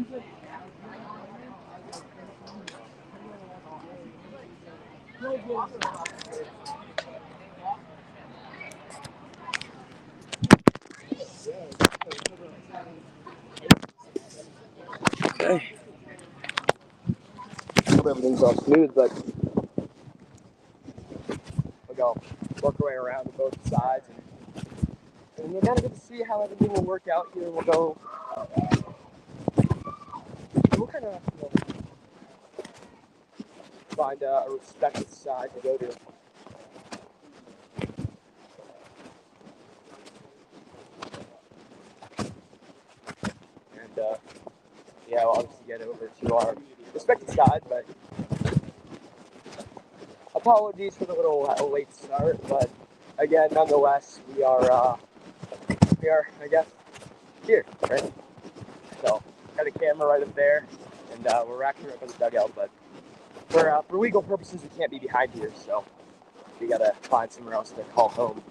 Okay. Hope everything's all smooth, but we'll go work our way around to both sides, and we're gonna get to see how everything will work out here. We'll kind of find a respected side to go to. And yeah, we'll obviously get over to our respected side, but apologies for the little late start, but again, nonetheless, we are, I guess, here, right? So, got a camera right up there, and we're actually right by the dugout, but for legal purposes, we can't be behind here, so we gotta find somewhere else to call home.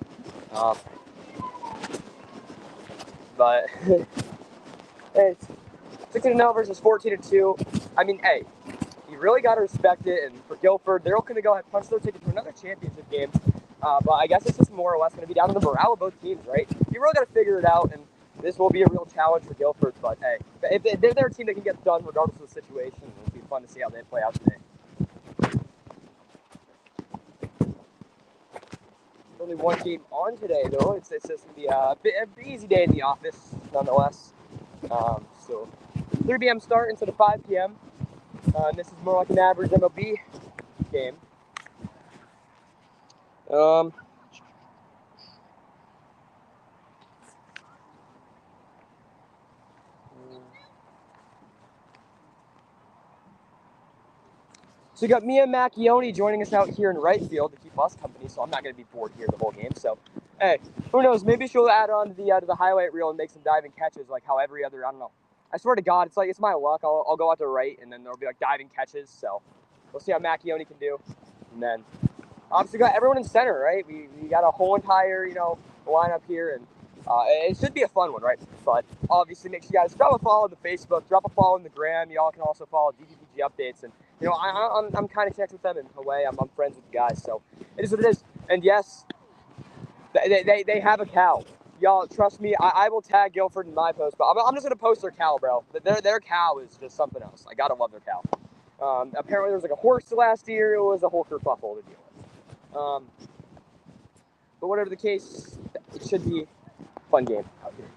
But it's 16-0 versus 14-2. I mean, hey, you really got to respect it. And for Gilford, they're going to go ahead and punch their ticket to another championship game. But I guess it's just more or less going to be down to the morale of both teams, right? You really got to figure it out, and this will be a real challenge for Gilford. But hey, if they're a team that can get it done regardless of the situation, it'll be fun to see how they play out today. Only one game on today, though. It's just going to be an easy day in the office, nonetheless. So 3 p.m. start instead of 5 p.m. And this is more like an average MLB game. So you got Mia Macchione joining us out here in right field to keep us company, so I'm not going to be bored here the whole game. So, hey, who knows? Maybe she'll add on to the highlight reel and make some diving catches like how every other, I don't know. I swear to God, it's my luck. I'll go out to right, and then there'll be like diving catches. So we'll see how Macchione can do. And then obviously got everyone in center, right? We got a whole entire, lineup here, and it should be a fun one, right? But obviously make sure you guys drop a follow on the Facebook, drop a follow on the gram. Y'all can also follow DPPG updates, and I'm kind of connected with them in a way. I'm friends with the guys, so it is what it is. And yes, they have a cow. Y'all trust me. I will tag Gilford in my post, but I'm just gonna post their cow, bro. Their cow is just something else. I gotta love their cow. Apparently there was like a horse last year. It was a whole kerfuffle to deal with. But whatever the case, it should be a fun game out here.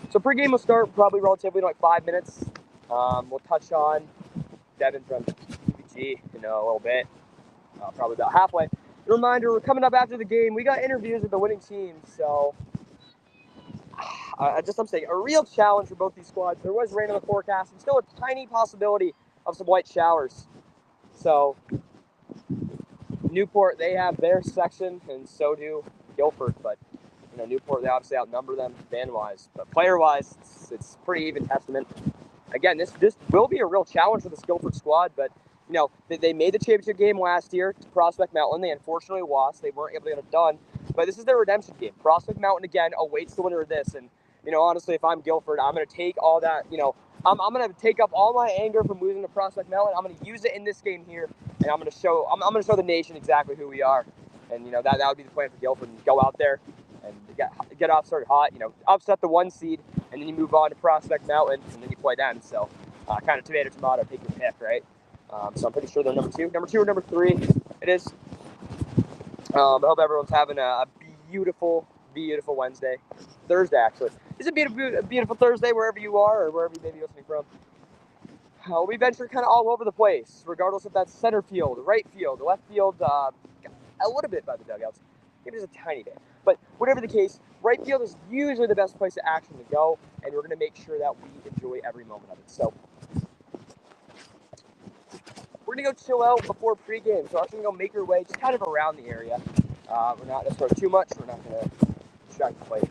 So pregame will start probably relatively in like 5 minutes. We'll touch on Devin from PPG in a little bit, probably about halfway. A reminder, we're coming up after the game. We got interviews with the winning teams, so I'm saying a real challenge for both these squads. There was rain in the forecast and still a tiny possibility of some white showers. So Newport, they have their section, and so do Gilford, but Newport, they obviously outnumber them fan-wise, but player-wise, it's pretty even testament. Again, this will be a real challenge for this Gilford squad, but they made the championship game last year to Prospect Mountain. They unfortunately lost. They weren't able to get it done, but this is their redemption game. Prospect Mountain again awaits the winner of this, and honestly, if I'm Gilford, I'm going to take all that. I'm going to take up all my anger from losing to Prospect Mountain. I'm going to use it in this game here, and I'm going to show the nation exactly who we are, and that would be the plan for Gilford. And go out there and get off started hot. Upset the 1 seed, and then you move on to Prospect Mountain, and then you play them. So, kind of tomato, take your pick, right? So I'm pretty sure they're number 2 or number 3. It is. I hope everyone's having a beautiful Wednesday, Thursday actually. It's a beautiful Thursday wherever you are or wherever you may be listening from. We venture kind of all over the place, regardless if that's center field, right field, left field, a little bit by the dugouts, maybe just a tiny bit. But whatever the case, right field is usually the best place to action to go, and we're going to make sure that we enjoy every moment of it. So we're going to go chill out before pregame. So we're actually going to go make our way just kind of around the area. We're not going to start too much. We're not going to distract the players.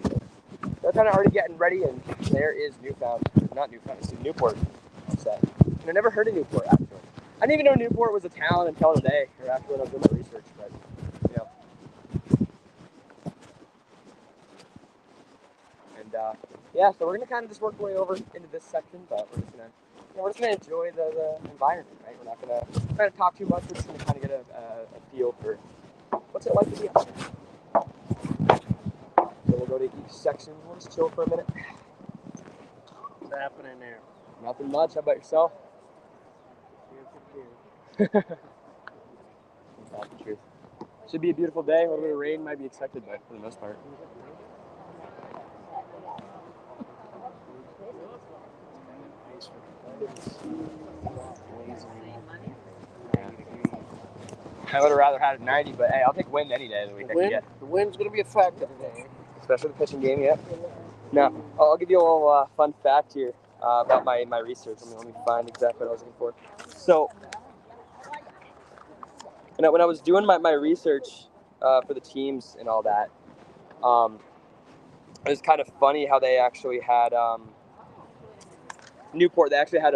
They're kind of already getting ready, and there is Newport. And I never heard of Newport, actually. I didn't even know Newport was a town until today, or after when I was doing my research, but, And, so we're going to kind of just work our way over into this section, but we're just going to we're just gonna enjoy the environment, right? We're not gonna try to talk too much. We're just gonna kind of get a feel for what's it like to be out there. So we'll go to each section. We'll just chill for a minute. What's happening there? Nothing much. How about yourself? Cheers. That's the truth. Should be a beautiful day. A little bit of rain might be expected, but for the most part. I would have rather had it 90, but hey, I'll take wind any day of the week. The wind's going to be a factor today. Especially the pitching game, yeah. Now, I'll give you a little fun fact here about my research. Let me find exactly what I was looking for. So, when I was doing my research for the teams and all that, it was kind of funny how they actually had Newport. They actually had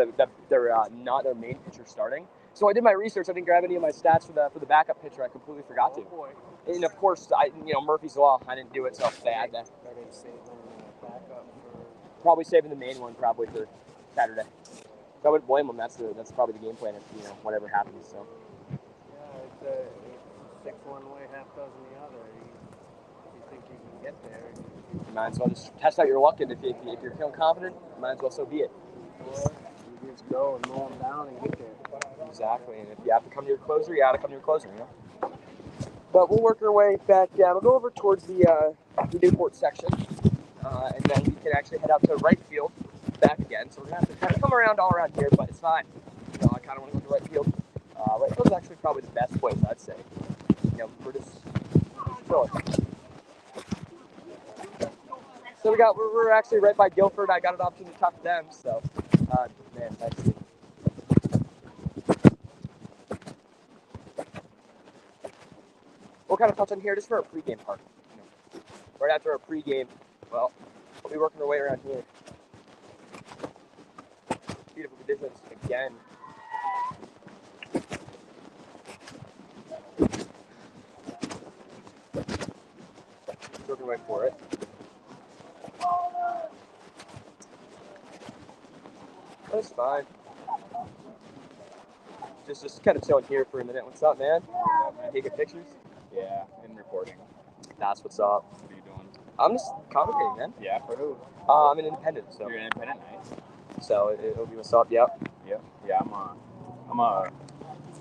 not their main pitcher starting. So I did my research. I didn't grab any of my stats for the backup pitcher. I completely forgot to. And of course, Murphy's Law. I didn't do it, so they had that. Probably saving the main one probably for Saturday. So I wouldn't blame them. That's probably the game plan if whatever happens. So. Yeah, it's 6 one way, half dozen the other. You think you can get there? You might as well just test out your luck, and if you're feeling confident, you might as well so be it. Or you just go and mow them down and get there. Exactly, and if you have to come to your closer, you got to come to your closer, But we'll work our way back down. We'll go over towards the Newport section, and then we can actually head out to right field, back again. So we're gonna have to kind of come around all around here, but it's fine. I kind of want to go to right field. Right field is actually probably the best place, I'd say. We're just chilling. So we're actually right by Gilford. I got an opportunity to talk to them. So, man, nice to see you. We'll kind of touch on here just for our pregame part. Right after our pregame, well, we'll be working our way around here. Beautiful conditions again. Working right for it. That's fine. Just kind of chilling here for a minute. What's up, man? You taking pictures? Yeah, and reporting. That's what's up. What are you doing? I'm just commentating, man. Yeah, for who? I'm an independent, so. You're an independent, nice. So it'll be what's up. Yep. Yeah. I'm a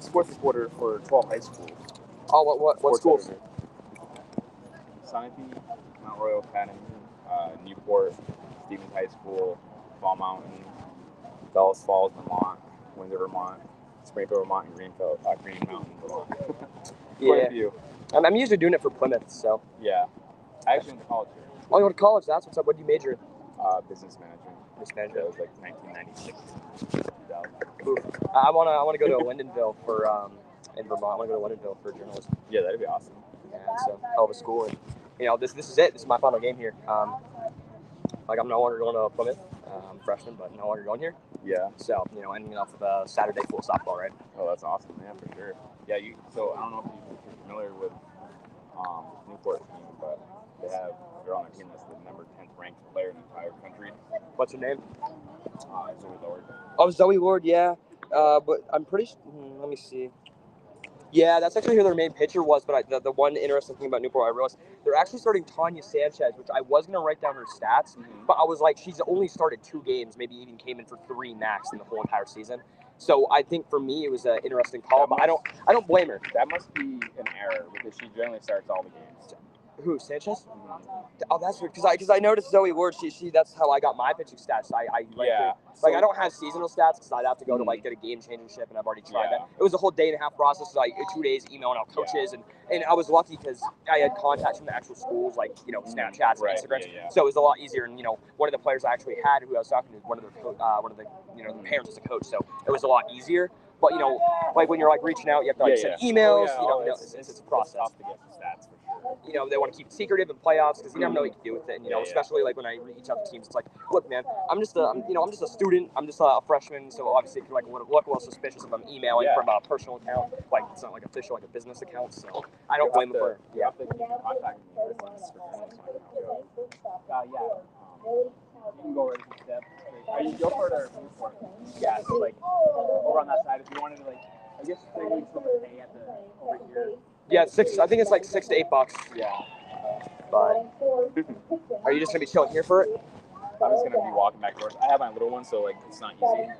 sports reporter for 12 high schools. Oh, what schools? Sunapee, Mount Royal Academy, Newport, Stevens High School, Fall Mountain, Bellas Falls, Vermont, Windsor, Vermont, Springfield, Vermont, and Green Mountain, Vermont. Quite a few. I'm usually doing it for Plymouth, so. Yeah. I actually went to college here. Oh, you went to college? That's what's up. What did you major in? Business management. Business management. That was like 1996. I want to go to Lindenville for in Vermont. I want to go to Lindenville for journalism. Yeah, that'd be awesome. Yeah, so hell of a school, and this is it. This is my final game here. I'm no longer going to Plymouth. I'm a freshman, but no longer going here. Yeah. So ending off with a Saturday full softball, right? Oh, that's awesome, man, for sure. Yeah. So I don't know if you're familiar with Newport team, but they're on a team that's the number 10th ranked player in the entire country. What's her name? Zoe Lord. Oh, Zoe Lord, yeah. But I'm pretty. Let me see. Yeah, that's actually who their main pitcher was. But the one interesting thing about Newport, I realized they're actually starting Tanya Sanchez, which I was gonna write down her stats, but I was like, she's only started 2 games, maybe even came in for 3 max in the whole entire season. So I think for me it was an interesting call, but I don't blame her. That must be an error because she generally starts all the games. Who, Sanchez? Oh, that's weird. Because I noticed Zoe Ward. She that's how I got my pitching stats. I I don't have seasonal stats because I'd have to go to get a game championship, and I've already tried that. It was a whole day and a half process, 2 days emailing out coaches, and I was lucky because I had contacts from the actual schools, Snapchats and Instagrams. So it was a lot easier. And one of the players I actually had who I was talking to, one of the the parents was a coach, so it was a lot easier. But when you're reaching out, you have to send emails. It's a process. Tough to get the stats for sure. They want to keep it secretive in playoffs because you never know what you can do with it. And, especially when I reach out to teams, it's like, look, man, I'm just a student. I'm just a freshman, so obviously it can look a little suspicious if I'm emailing from a personal account. It's not official, a business account. So I don't blame them for. You have to keep contacting me for You can go right to steps. you Gilford or Newport? Yeah, so like over on that side, if you wanted to like, I guess they would still pay at the over here. Yeah, it's $6. I think it's like $6 to $8. Yeah. But are you just gonna be chilling here for it? I'm just gonna be walking back doors. I have my little one, so like it's not easy.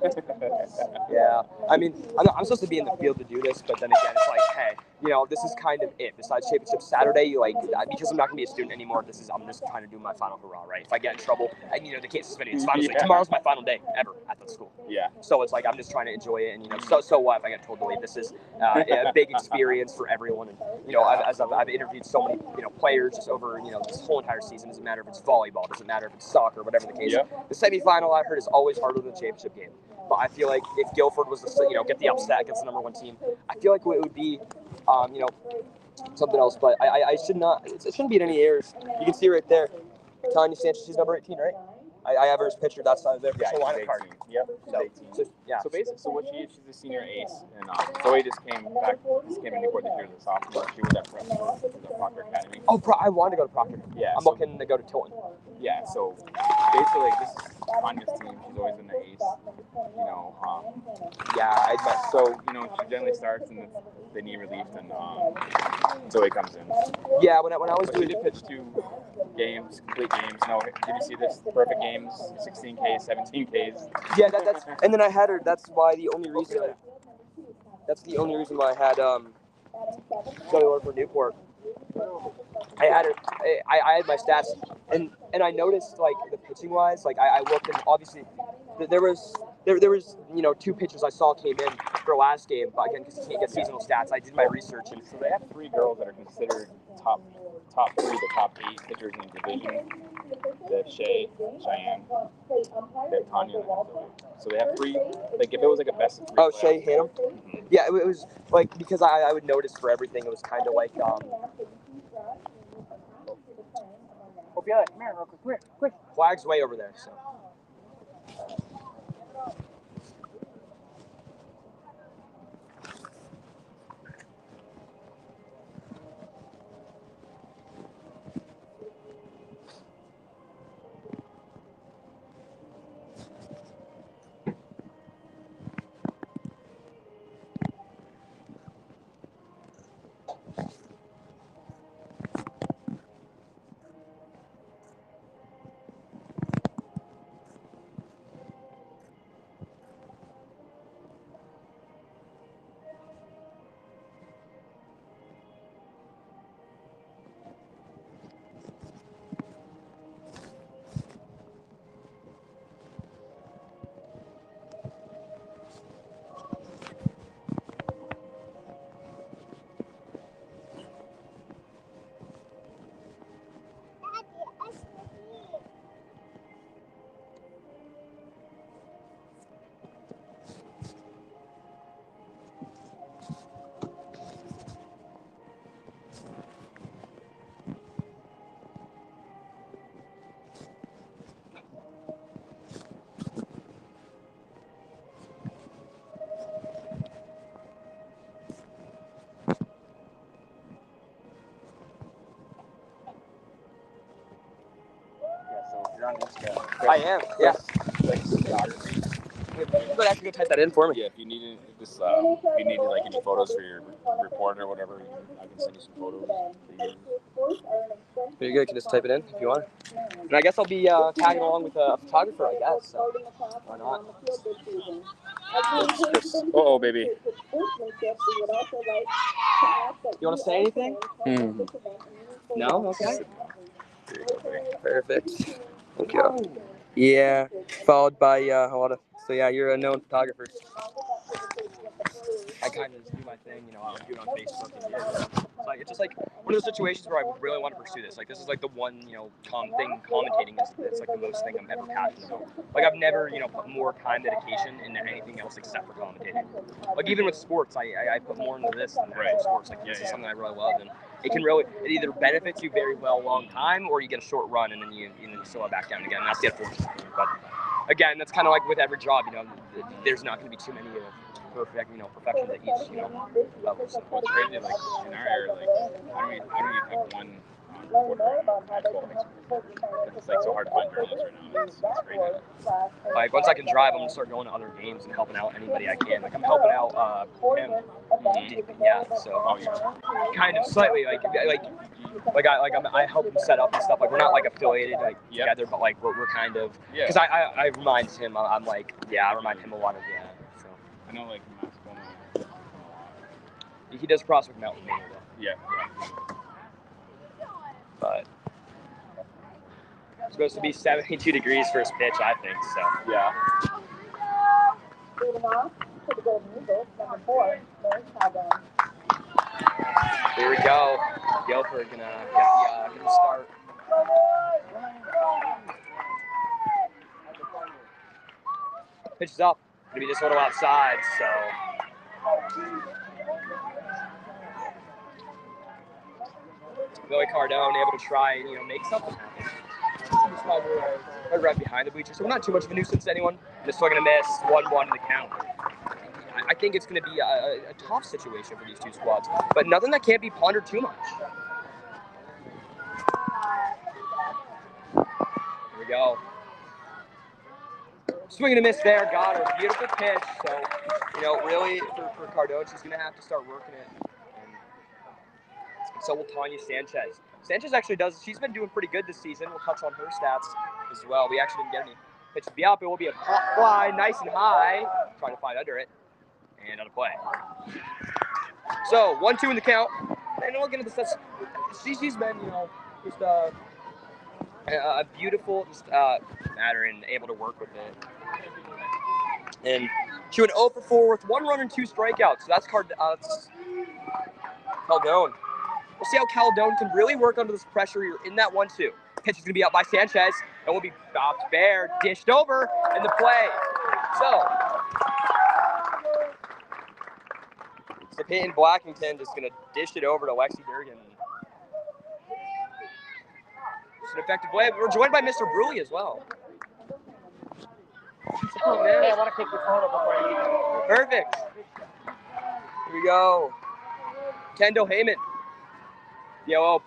Yeah, I mean, I'm supposed to be in the field to do this, but then again, it's like, hey, you know, this is kind of it. Besides championship Saturday, like because I'm not gonna be a student anymore. I'm just trying to do my final hurrah, right? If I get in trouble, and you know, they can't suspend me. It's fine. Like, tomorrow's my final day ever at the school. Yeah. So it's like I'm just trying to enjoy it, and you know, so what if I get told to leave? This is a big experience for everyone, and you know, I've interviewed so many players just over this whole entire season. Doesn't matter if it's volleyball, doesn't matter if it's soccer, whatever the case. Yeah. The semifinal I heard is always harder than the championship game. But I feel like if Gilford was to get the upset against the #1 team, I feel like it would be something else. But I should not. It shouldn't be in any errors. You can see right there, Tanya Sanchez. She's number 18, right? I have her as pictured that side there. Yeah, she's a lineup card. Yep. So basically, so what she is, she's a senior ace, and Zoe just came to Newport this year as a sophomore. She was at the Proctor Academy. Oh, I wanted to go to Proctor. Yeah. I'm looking to go to Tilton. Yeah. So basically, like, this is Tanya's team. She's always been the ace. So she generally starts and they need relief, and Zoe comes in. Yeah. When I was doing, she did pitch 2 games, complete games. No, did you see this? Perfect games, 16 Ks, 17 Ks. Yeah, that's and then I had her. That's the only reason why I had Zoe Lord for Newport. I had her. I had my stats, and I noticed like the pitching wise, like I looked, and obviously there was 2 pitchers I saw came in for last game, but again because you can't get seasonal stats, I did my research, and so they have 3 girls that are considered top 3 to top 8 pitchers in the division. They have Cheyenne, they have Tanya, and Zoe. So they have 3. Like if it was like a best of 3. Oh, Shay Hannum. Mm-hmm. Yeah, it was like because I would notice for everything. It was kind of like Ophelia, come here, real quick. Flag's way over there. So. I am. Yeah. But actually go type that in for me. Yeah, if you need like any photos for your report or whatever, I can send you some photos. Very good. You can just type it in if you want. And I guess I'll be tagging along with a photographer, I guess. So why not? Oh, baby. You want to say anything? Mm-hmm. No? Okay. Perfect. Thank you. Yeah. Followed by a lot of. So yeah, you're a known photographer. I kind of just do my thing, I'll do it on Facebook. And, it's just like one of those situations where I really want to pursue this. Like this is like the one, commentating is it's like the most thing I'm ever passionate about. Like I've never, put more time dedication into anything else except for commentating. Like even with sports, I put more into this than actual sports. Like this is something I really love, and it either benefits you very well long time, or you get a short run and then you slow it back down again. And that's the unfortunate thing. But again, that's kind of like with every job, there's not going to be too many perfections at each level. So what's crazy, like in our area, like I don't even have one quarterback in high school. It's like so hard to find journalists right now. It's crazy. Like once I can drive, I'm gonna start going to other games and helping out anybody I can. Like I'm helping out him. Yeah, so kind of slightly I help him set up and stuff. Like we're not like affiliated together, but like we're kind of because I remind him. I'm like I remind him a lot of So I know like in basketball. He does Prospect Mountain mainly though. Yeah. But it's supposed to be 72 degrees first pitch, I think. So yeah. Here we go. Gilford gonna get the start. Pitch is up. Gonna be just a little outside, so. Billy Cardone able to try and make something happen. Right behind the bleachers, so we're not too much of a nuisance to anyone. Just swing and a miss, 1-1 in the count. I think it's going to be a tough situation for these two squads, but nothing that can't be pondered too much. Here we go. Swing and a miss there, got her. Beautiful pitch. So, really for Cardone, she's going to have to start working it. And so will Tanya Sanchez. Sanchez actually she's been doing pretty good this season. We'll touch on her stats as well. We actually didn't get any. Pitch will be up. It will be a pop fly, nice and high. Trying to find under it. And on a play. So 1-2 in the count. And we'll get into the stats. She's been, just a beautiful matter and able to work with it. And she went 0 for 4 with 1 run and 2 strikeouts. So that's Caldone. We'll see how Caldone can really work under this pressure here in that 1-2. Pitch is going to be out by Sanchez and will be bopped fair, dished over, and the play. So Peyton Blackington just going to dish it over to Lexi Durgan. It's an effective play. We're joined by Mr. Bruley as well. Oh, man. Hey, I want to take your photo before I leave. Perfect. Here we go. Kendall Heyman.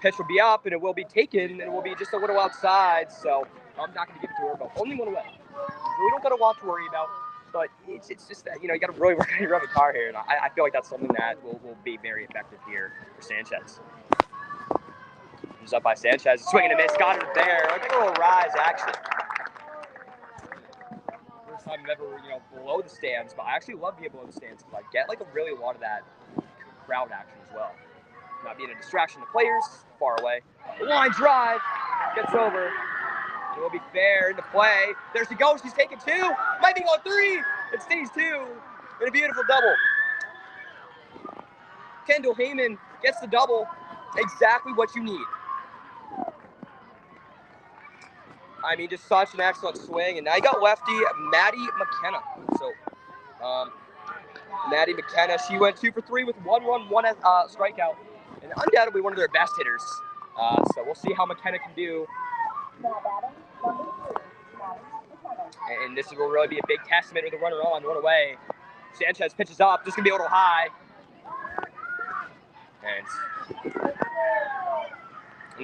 Pitch will be up, and it will be taken, and it will be just a little outside, so I'm not going to give it to her, but only one away. We don't got a lot to worry about, but it's just that, you got to really work on your guitar here, and I feel like that's something that will be very effective here for Sanchez. He's up by Sanchez, swinging a miss, got her there. Look at a little rise, actually. First time I've ever, below the stands, but I actually love being below the stands because I get really a lot of that crowd action as well. Not being a distraction to players, far away. The line drive, gets over. It will be fair into play. There she goes, she's taking 2. Might be going 3. It stays 2. And a beautiful double. Kendall Heyman gets the double. Exactly what you need. I mean, just such an excellent swing. And now you got lefty Maddie McKenna. So, Maddie McKenna, she went 2 for 3 with 1 run, 1 strikeout. And undoubtedly one of their best hitters. So we'll see how McKenna can do. And this will really be a big testament with the runner on, 1 away. Sanchez pitches up, just going to be a little high. And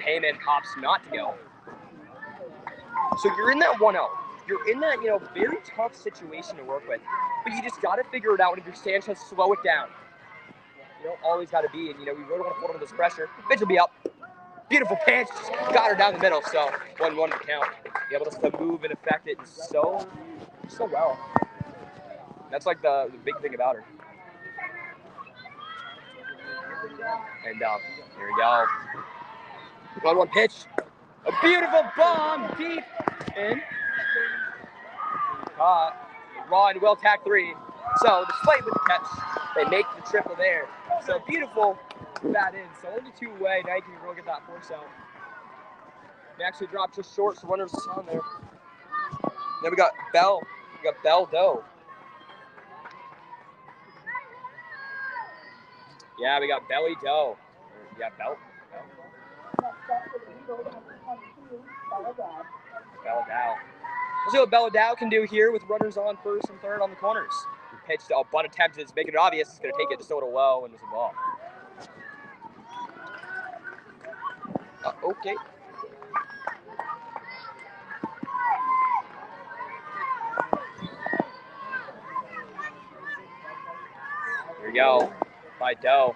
Heyman opts not to go. So you're in that 1-0. You're in that, very tough situation to work with. But you just got to figure it out. And if you're Sanchez, slow it down. You don't always got to be. And, we really don't want to put under this pressure. Pitch will be up. Beautiful pitch. Got her down the middle. So 1-1 to count. Be able to move and affect it so well. That's the big thing about her. And here we go. 1-1 pitch. A beautiful bomb deep in. Caught. Ron will tack 3. So despite with the catch, they make the triple there. So beautiful bat in. So only 2 away. Now you can really get that force out. They actually dropped just short, so runners on there. Then we got Bell. We got Bell Doe. Yeah, we got Belly Doe. Yeah, Bell. Bella Dow. We'll see what Bella Dow can do here with runners on first and third on the corners. He pitched a bunt attempt, is making it obvious. He's going to take it just a little low and there's a ball. Okay. Here we go. By Doe.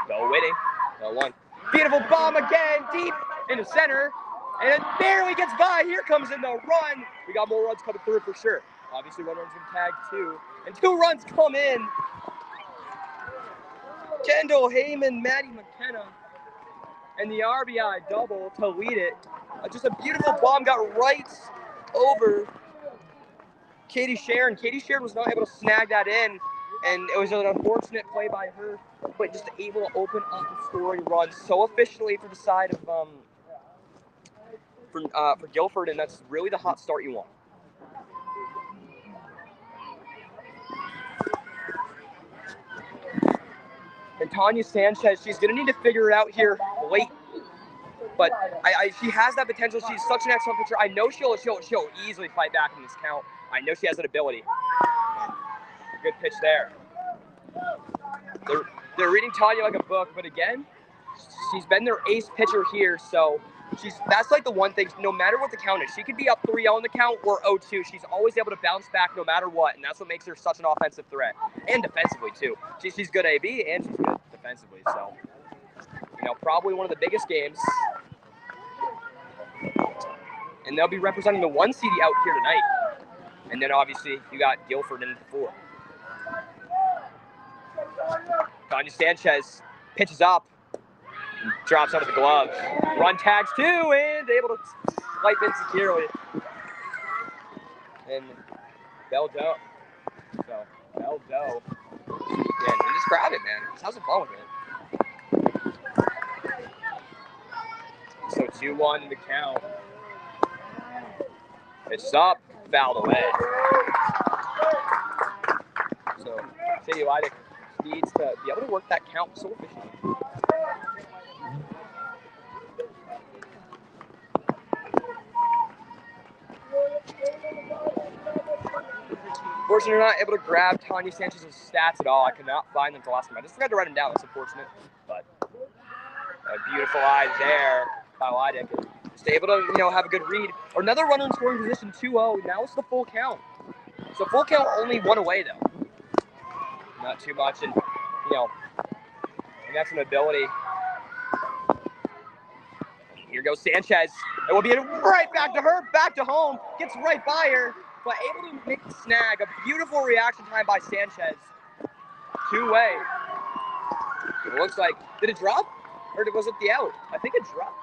Doe winning. Doe one. Beautiful bomb again, deep into center. And it barely gets by. Here comes in the run. We got more runs coming through for sure. Obviously, one run's been tagged too. And 2 runs come in. Kendall Heyman, Maddie McKenna, and the RBI double to lead it. Just a beautiful bomb got right over Katie Sharon. Katie Sharon was not able to snag that in, and it was an unfortunate play by her, but just able to open up the scoring run so efficiently for the side of for Gilford, and that's really the hot start you want. And Tanya Sanchez, she's gonna need to figure it out here late. But she has that potential. She's such an excellent pitcher. I know she'll easily fight back in this count. I know she has that ability. Good pitch there. They're reading Tanya like a book, but again, she's been their ace pitcher here, so that's like the one thing. No matter what the count is, she could be up 3-0 in the count or 0-2. She's always able to bounce back no matter what, and that's what makes her such an offensive threat and defensively too. She's good AB and she's good defensively. So, probably one of the biggest games. And they'll be representing the 1 seed out here tonight. And then obviously you got Gilford in the 4. Tanya Sanchez pitches up, and drops out of the glove. Run tags 2 and able to swipe in securely. And Bell Doe. So Bell Doe. And just grab it, man. Just have some fun with it. So 2-1 in the count. It's up, fouled away. So Shady Lydic needs to be able to work that count so efficiently. Unfortunately, we're not able to grab Tanya Sanchez's stats at all. I could not find them for last time. I just forgot to write them down. That's unfortunate. But a beautiful eye there by Lydic. Just able to, have a good read. Another runner in scoring position, 2-0. Now it's the full count. So full count, only 1 away though. Not too much, and and that's an ability. Here goes Sanchez. It will be right back to her, back to home. Gets right by her, but able to make the snag. A beautiful reaction time by Sanchez. 2-way. It looks like, did it drop? Or was it the out? I think it dropped.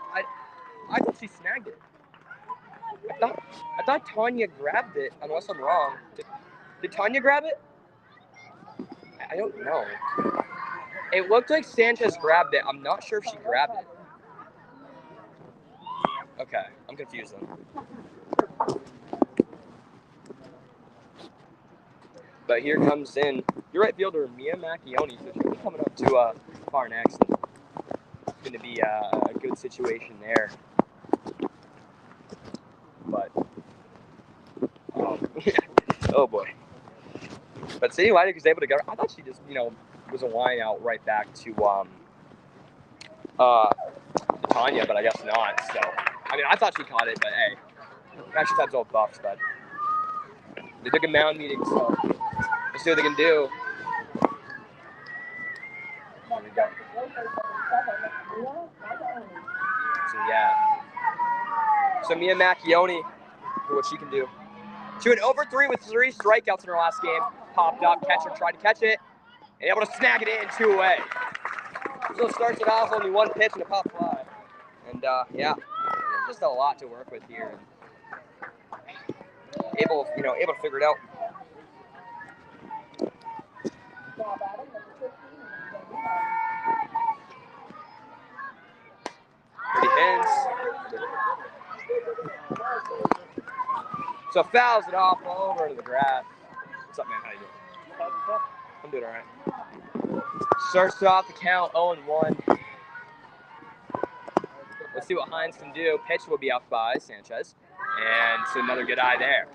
I thought she snagged it. I thought Tanya grabbed it, unless I'm wrong. Did Tanya grab it? I don't know. It looked like Sanchez grabbed it. I'm not sure if she grabbed it. Okay, I'm confused then. But here comes in your right fielder, Mia Macchione. So she'll be coming up to far next. It's going to be a good situation there. But, oh boy. But Sadie Lydic was able to go. I thought she just, was a line out right back to Tanya, but I guess not. So, I thought she caught it, but hey, Action Time's all buffs, but they took a mound meeting, so let's see what they can do. There we go. So yeah. So Mia Macchione, for what she can do. She went over 3 with 3 strikeouts in her last game. Popped up, catcher tried to catch it, and able to snag it in 2-away. So starts it off only 1 pitch and a pop fly. And yeah, there's just a lot to work with here. Able to figure it out. Pretty hands. So fouls it off over to the grass. What's up, man? How you doing? I'm doing all right. Starts it off the count 0-1. Let's see what Hines can do. Pitch will be up by Sanchez. And it's another good eye there.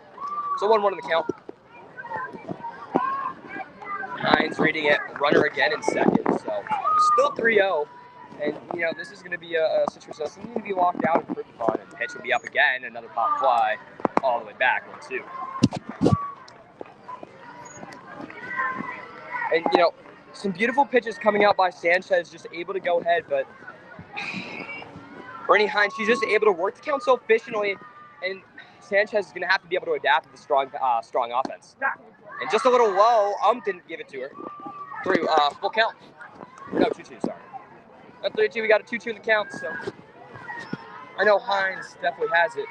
So 1-1 in the count. Hines reading it. Runner again in second. So still 3-0. And, you know, this is going to be a situation that's going to need to be locked out and pretty fun. And pitch will be up again. Another pop fly all the way back, 1-2. And, you know, some beautiful pitches coming out by Sanchez, just able to go ahead. But Bernie Hines, she's just able to work the count so efficiently. And Sanchez is going to have to be able to adapt to the strong offense. And just a little low. Didn't give it to her. Through full count. No, 2-2, sorry. At 3-2, we got a 2-2 in the count, so I know Hines definitely has it.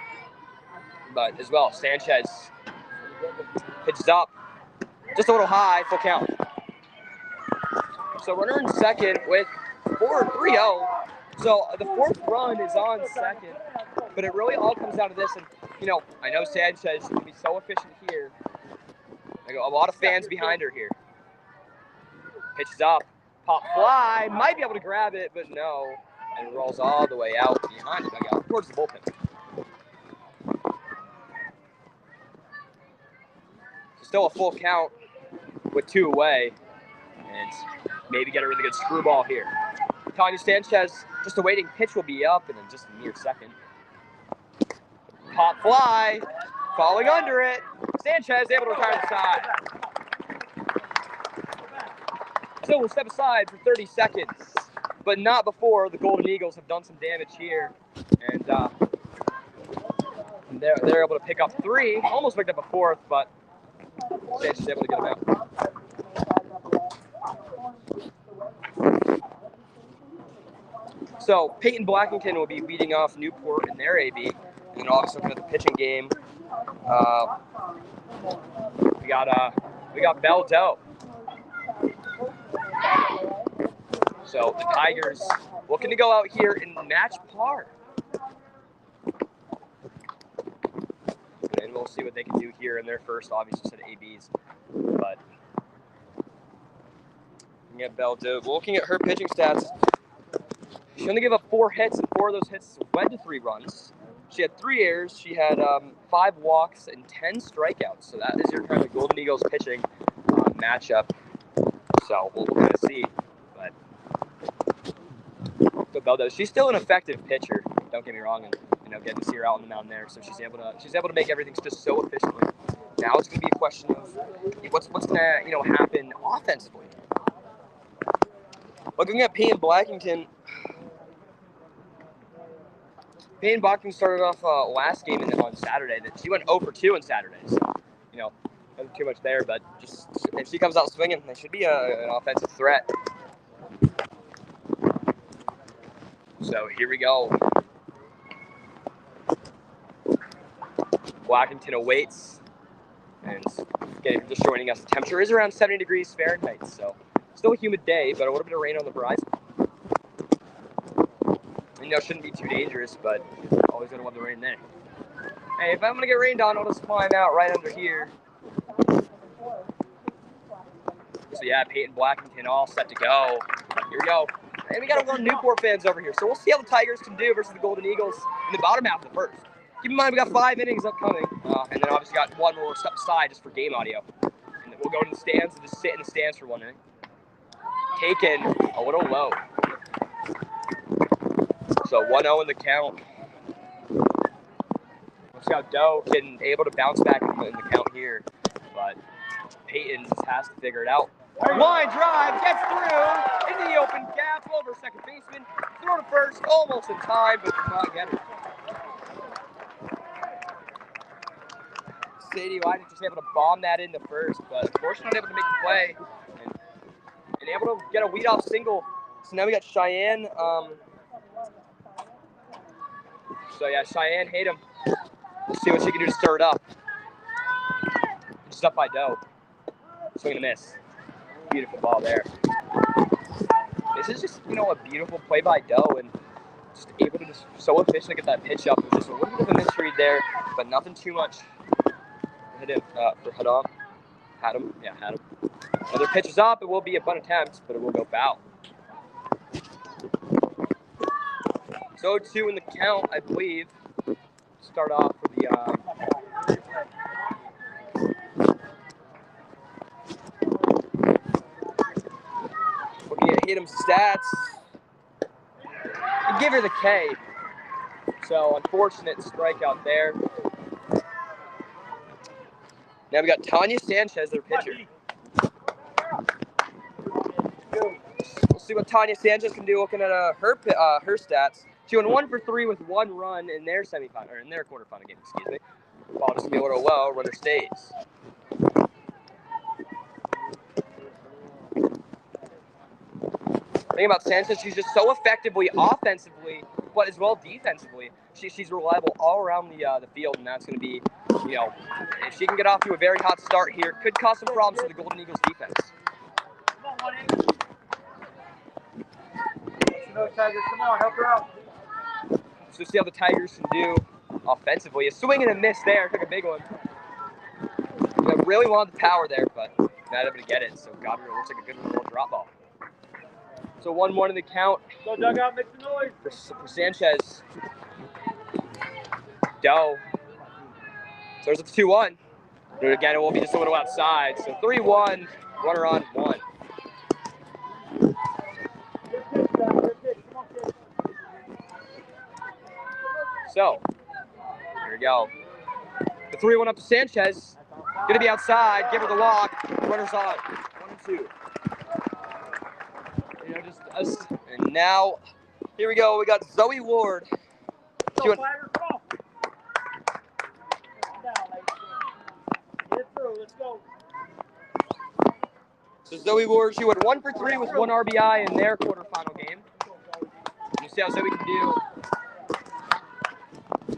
But as well, Sanchez pitches up. Just a little high, full count. So runner in second with 3-0. So the fourth run is on second. But it really all comes down to this. And, you know, I know Sanchez can be so efficient here. I got a lot of fans behind her here. Pitches up. Pop fly. Might be able to grab it, but no. And rolls all the way out behind the dugout towards the bullpen. Still a full count with 2 away. And maybe get a really good screwball here. Tanya Sanchez, just awaiting pitch will be up in just a mere second. Pop fly, falling under it. Sanchez able to retire to the side. Still will step aside for 30 seconds, but not before the Golden Eagles have done some damage here. And they're able to pick up 3, almost picked up a 4th, but Sanchez is able to get them out. So Peyton Blackington will be leading off Newport in their AB, and then obviously looking at the pitching game. We got Belle Doe. So the Tigers looking to go out here and match par. And we'll see what they can do here in their first, obviously, set of ABs. But we got Belle Doe. Looking at her pitching stats, she only gave up 4 hits, and 4 of those hits went to 3 runs. She had 3 errors. She had 5 walks and 10 strikeouts. So that is your kind of Golden Eagles pitching matchup. So we'll kind of see. But Belle Doe, she's still an effective pitcher. Don't get me wrong, and you know, getting to see her out on the mound there. So she's able to make everything just so efficiently. Now it's going to be a question of what's going to happen offensively. Looking at Peyton Blackington. Peyton Blackington started off last game on Saturday. That she went 0 for 2 on Saturday. So, you know, nothing too much there. But just if she comes out swinging, they should be an offensive threat. So here we go. Blackington awaits, and just joining us. The temperature is around 70 degrees Fahrenheit, so still a humid day, but a little bit of rain on the horizon. You know, shouldn't be too dangerous, but always gonna love the rain there. Hey, if I'm gonna get rained on, I'll just climb out right under here. So yeah, Peyton Blackington all set to go. Here we go. And we got a lot of Newport fans over here, so we'll see how the Tigers can do versus the Golden Eagles in the bottom half of the first. Keep in mind, we got 5 innings upcoming, and then obviously got 1 more step aside just for game audio. And then we'll go to the stands and just sit in the stands for 1 inning. Taken a little low. So 1-0 in the count. Let's see how Doe can able to bounce back in the count here, but Peyton just has to figure it out. Line drive, gets through, into the open gap, over second baseman, throw to first, almost in time, but does not get it. Sadie White just able to bomb that into first, but unfortunately not able to make the play, and able to get a leadoff single. So now we got Cheyenne. So yeah, Cheyenne hit him. Let's see what she can do to stir it up. Just up by Doe. Swing and a miss. Beautiful ball there. This is just, a beautiful play by Doe, and just able to just so efficiently get that pitch up. It was just a little bit of a misread there, but nothing too much. Hit him for Hadam. Had him. Another pitch is up. It will be a bunt attempt, but it will go foul. So 2 in the count, I believe. Start off for the looking at hit him stats. give her the K. So unfortunate strikeout there. Now we got Tanya Sanchez, their pitcher. We'll see what Tanya Sanchez can do looking at her stats. She went 1 for 3 with 1 run in their semifinal, or in their quarterfinal game, excuse me. Ball just gonna be a little low, runner stays. The thing about Sanchez, she's just so effectively offensively, but as well defensively. She's reliable all around the field, and that's going to be, you know, if she can get off to a very hot start here, could cause some problems for the Golden Eagles defense. Tigers, come on, help her out. So see how the Tigers can do offensively. A swing and a miss there, took a big one. I really wanted the power there, but not able to get it. So Gabriel looks like a good little drop ball. So 1-1 in the count. Go dugout, make some noise. For Sanchez. Doe. So there's a 2-1. But again, it will be just a little outside. So 3-1, runner on 1. So, here we go. The 3-1 up to Sanchez. Gonna be outside, give her the walk. Runners on, 1 and 2. You know, just us. And now, here we go. We got Zoe Ward. She went, Let's go. So Zoe Ward, she went 1 for 3 with 1 RBI in their quarterfinal game. You see how Zoe can do.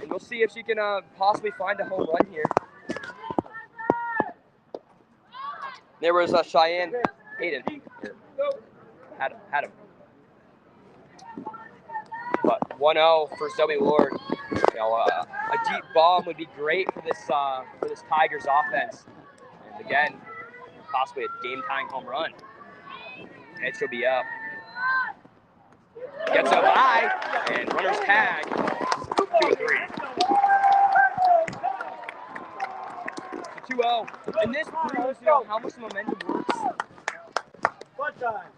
And we'll see if she can possibly find a home run here. There was Cheyenne Hayden. Had him. But 1-0 for Zoe Ward. You know, a deep bomb would be great for this Tigers offense. And again, possibly a game-tying home run. Pitch will be up. Gets up high, and runners tag. 2-3. 2-0. And this proves, you know, how much momentum works. What time?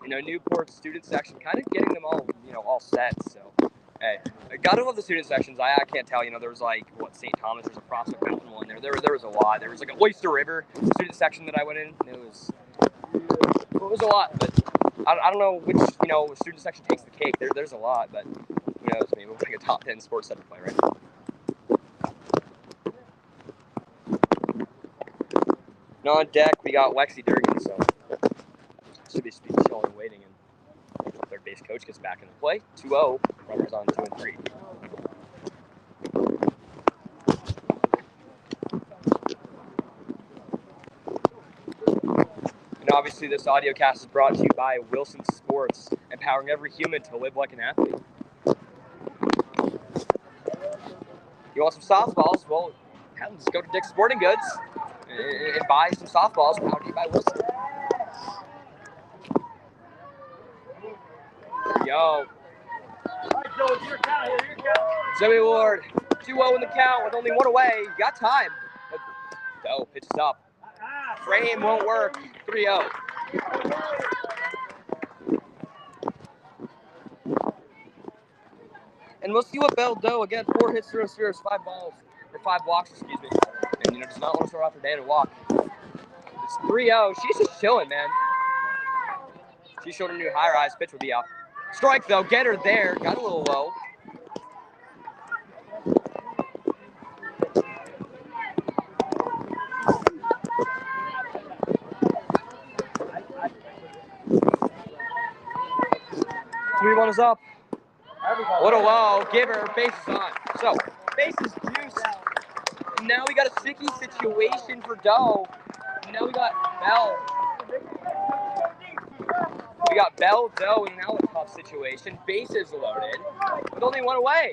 You know, Newport student section, kind of getting them all, you know, all set. So, hey, I gotta love the student sections. I can't tell. You know, there was like St. Thomas. There's a Prospect Mountain one there. There was a lot. There was like an Oyster River student section that I went in. It was a lot, but I don't know which student section takes the cake. There's a lot, but who knows? Maybe we'll make a top 10 sports center play, right? And on deck, we got Lexi Durgan, so should be chilling and waiting, and third base coach gets back into play. 2-0, runners on 2 and 3. And obviously, this audio cast is brought to you by Wilson Sports, empowering every human to live like an athlete. You want some softballs? Well, hell, just go to Dick's Sporting Goods and buy some softballs powered to you by Wilson. Yo. Zoe Ward, 2-0 in the count with only 1 away. You got time. Go, pitches up. Frame won't work. 3-0. And we'll see what Belle Doe, again, 4 hits, 0 steers, 5 walks, excuse me. And, does not want to start off her day and walk. It's 3-0. She's just chilling, man. She showed her new high rise. Pitch will be up. Strike, though. Get her there. Got a little low. Three-one is up. A little low. Give her. Base is on. So, base is juiced. And now we got a sticky situation for Doe. Now we got Belle. We got Belle, Doe, and now a tough situation. Bases loaded with only 1 away.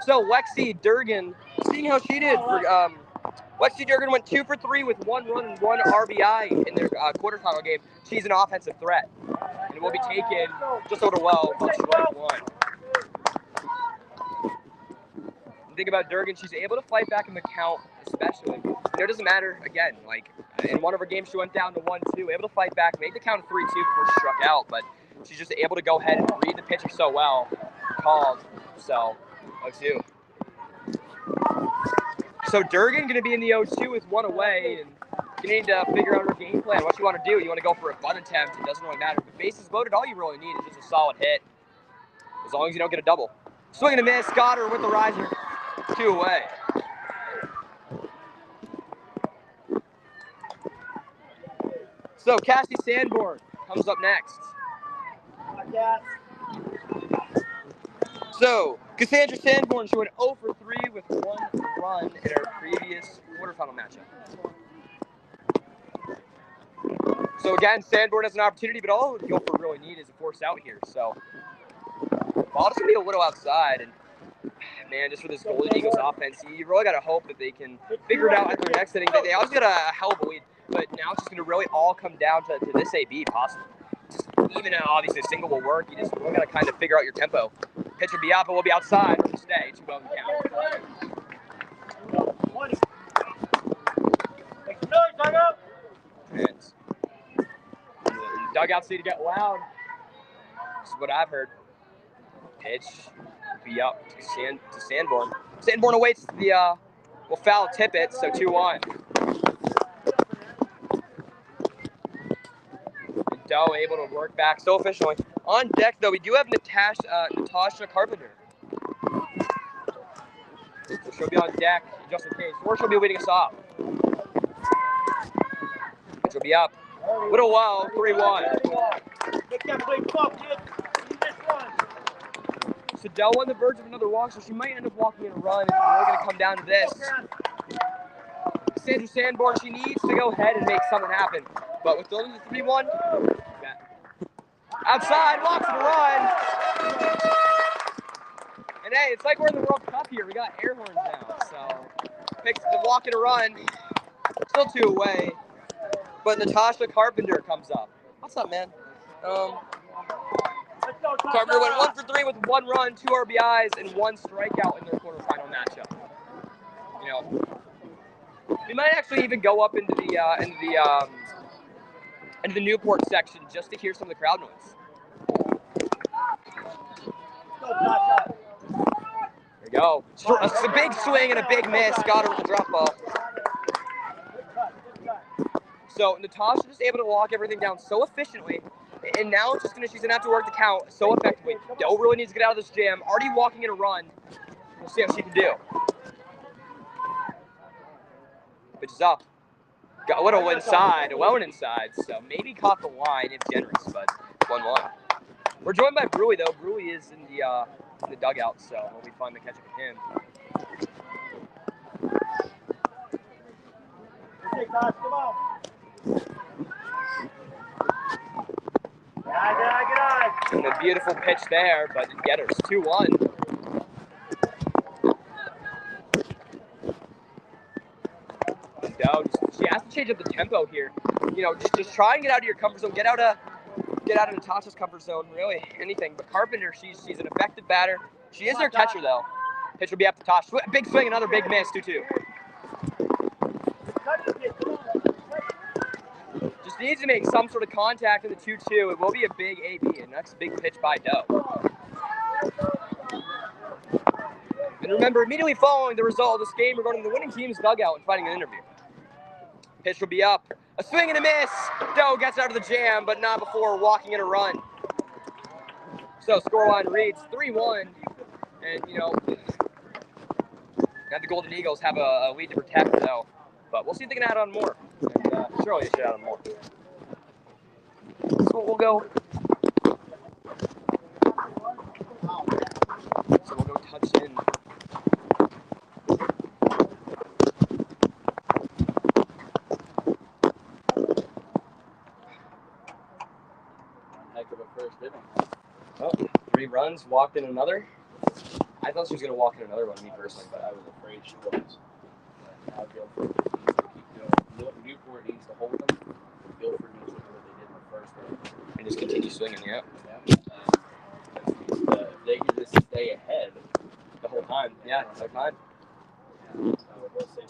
So Lexi Durgan, seeing how she did, Lexi Durgan went 2 for 3 with 1 run and 1 RBI in their quarterfinal game. She's an offensive threat, and will be taken just a little well. Strike 1. Think about Durgan, she's able to fight back in the count, especially. It doesn't matter, again, like, in one of her games she went down to 1-2, able to fight back, made the count 3-2 before she struck out, but she's just able to go ahead and read the pitcher so well, called, so, 0-2. So Durgan going to be in the 0-2 with 1 away, and you need to figure out her game plan, what you want to do. You want to go for a bunt attempt, it doesn't really matter. But bases loaded, all you really need is just a solid hit, as long as you don't get a double. Swing and a miss, got her with the riser, 2 away. So Cassie Sanborn comes up next. So Cassandra Sanborn, she went 0 for 3 with 1 run in her previous quarterfinal matchup. So again, Sanborn has an opportunity, but all Gilford really need is a force out here. So ball just gonna be a little outside, and man, just for this Golden Eagles offense, you really gotta hope that they can figure it out at their next inning. They always got a hell of a lead, but now it's just gonna really all come down to this AB possible. Just even obviously a single will work. You just really gotta kind of figure out your tempo. Pitch will be up, and we'll be outside or stay. 2 out in the count. And the dugouts need to get loud. This is what I've heard. Pitch be up to Sanborn. Sanborn awaits the will foul tip it, so 2-1. And Doe able to work back so efficiently. On deck though, we do have Natasha Carpenter. So she'll be on deck just in case, or she'll be leading us off. She'll be up. What a wow, 3-1. So Dell on the verge of another walk, so she might end up walking in a run. It's really going to come down to this. Sandra Sanborn, she needs to go ahead and make something happen. But with the 3-1, outside, walks in a run. And hey, it's like we're in the World Cup here. We got air horns now. So picks the walk in a run. Still 2 away. But Natasha Carpenter comes up. What's up, man? Carpenter went 1 for 3 with 1 run, 2 RBIs, and 1 strikeout in their quarterfinal matchup. You know, we might actually even go up into the Newport section just to hear some of the crowd noise. There we go. A big swing and a big miss. Got her with the drop ball. So Natasha just able to lock everything down so efficiently, and now it's just she's gonna have to work the count so effectively. Doe really needs to get out of this jam. Already walking in a run. We'll see how she can do. Pitch is up. Got a little inside, well inside. So maybe caught the line if generous, but 1-1. We're joined by Brewy though. Brewy is in the dugout, so we'll be fun to catch up with him. Okay, guys, come on. And a beautiful pitch there, but getters 2-1. Doe, she has to change up the tempo here. You know, just try and get out of your comfort zone. Get out of Natasha's comfort zone. Really, anything. But Carpenter, she's an effective batter. She is their catcher though. Pitch will be up to Tosh. Big swing, another big miss. 2-2. Just needs to make some sort of contact in the 2-2. It will be a big AB, and that's a big pitch by Doe. And remember, immediately following the result of this game, we're going to the winning team's dugout and fighting an interview. Pitch will be up. A swing and a miss. Doe gets out of the jam, but not before walking in a run. So scoreline reads 3-1. And, you know, now the Golden Eagles have a lead to protect, though. But we'll see if they can add on more. And surely they should add on more. So we'll go. So we'll go touch in. Heck of a first inning. Oh, 3 runs, walked in another. I thought she was going to walk in another one, me personally, but I was afraid she was. Now Gilford needs to keep doing. Newport needs to hold them. Gilford needs to do what they did in the first inning. and just continue swinging, yeah. If they can just stay ahead, the whole time. Yeah, the whole time. We'll see.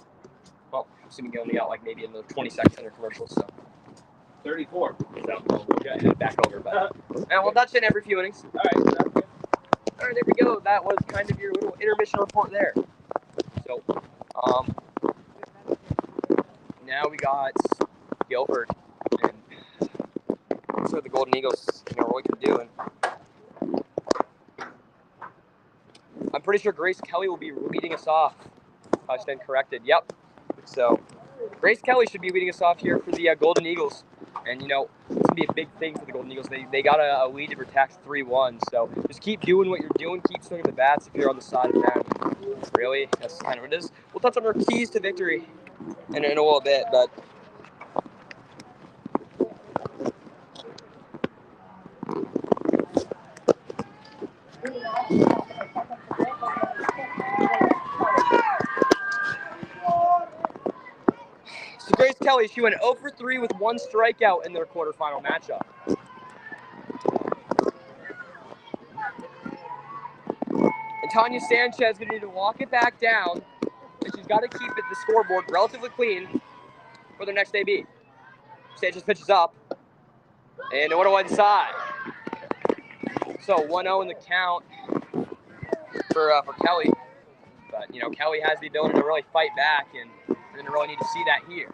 Well, I'm assuming you only got like maybe another 20 seconds under commercials, so 34. we'll get it back over. But and we'll touch in every few innings. All right. All right, there we go. That was kind of your little intermission report there. So, now we got Gilford, and so the Golden Eagles, really can do. And I'm pretty sure Grace Kelly will be leading us off. If I stand corrected. Yep. So Grace Kelly should be leading us off here for the Golden Eagles. And, it's going to be a big thing for the Golden Eagles. They got a lead to protect 3-1. So just keep doing what you're doing. Keep swinging the bats if you're on the side of that. Really, that's kind of what it is. We'll touch on our keys to victory in a little bit. But so Grace Kelly, she went 0 for 3 with 1 strikeout in their quarterfinal matchup. And Tanya Sanchez is going to need to walk it back down, and she's got to keep the scoreboard relatively clean for their next AB. Sanchez pitches up, and a 1-0 inside. So 1-0 in the count for Kelly. But, Kelly has the ability to really fight back, and we're going to really need to see that here.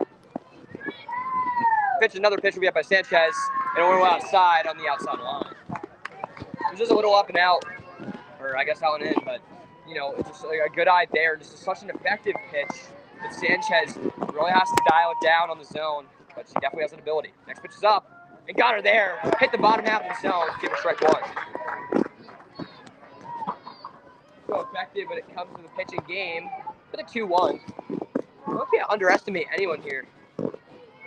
Another pitch will be up by Sanchez, and a 1-0 outside on the outside line. It was just a little up and out, or I guess out and in, but, it's just like a good eye there. Just such an effective pitch that Sanchez really has to dial it down on the zone, but she definitely has an ability. Next pitch is up, and got her there. Hit the bottom half of the zone, give her strike 1. So effective when it comes to the pitching game with a 2-1. I don't think I underestimate anyone here.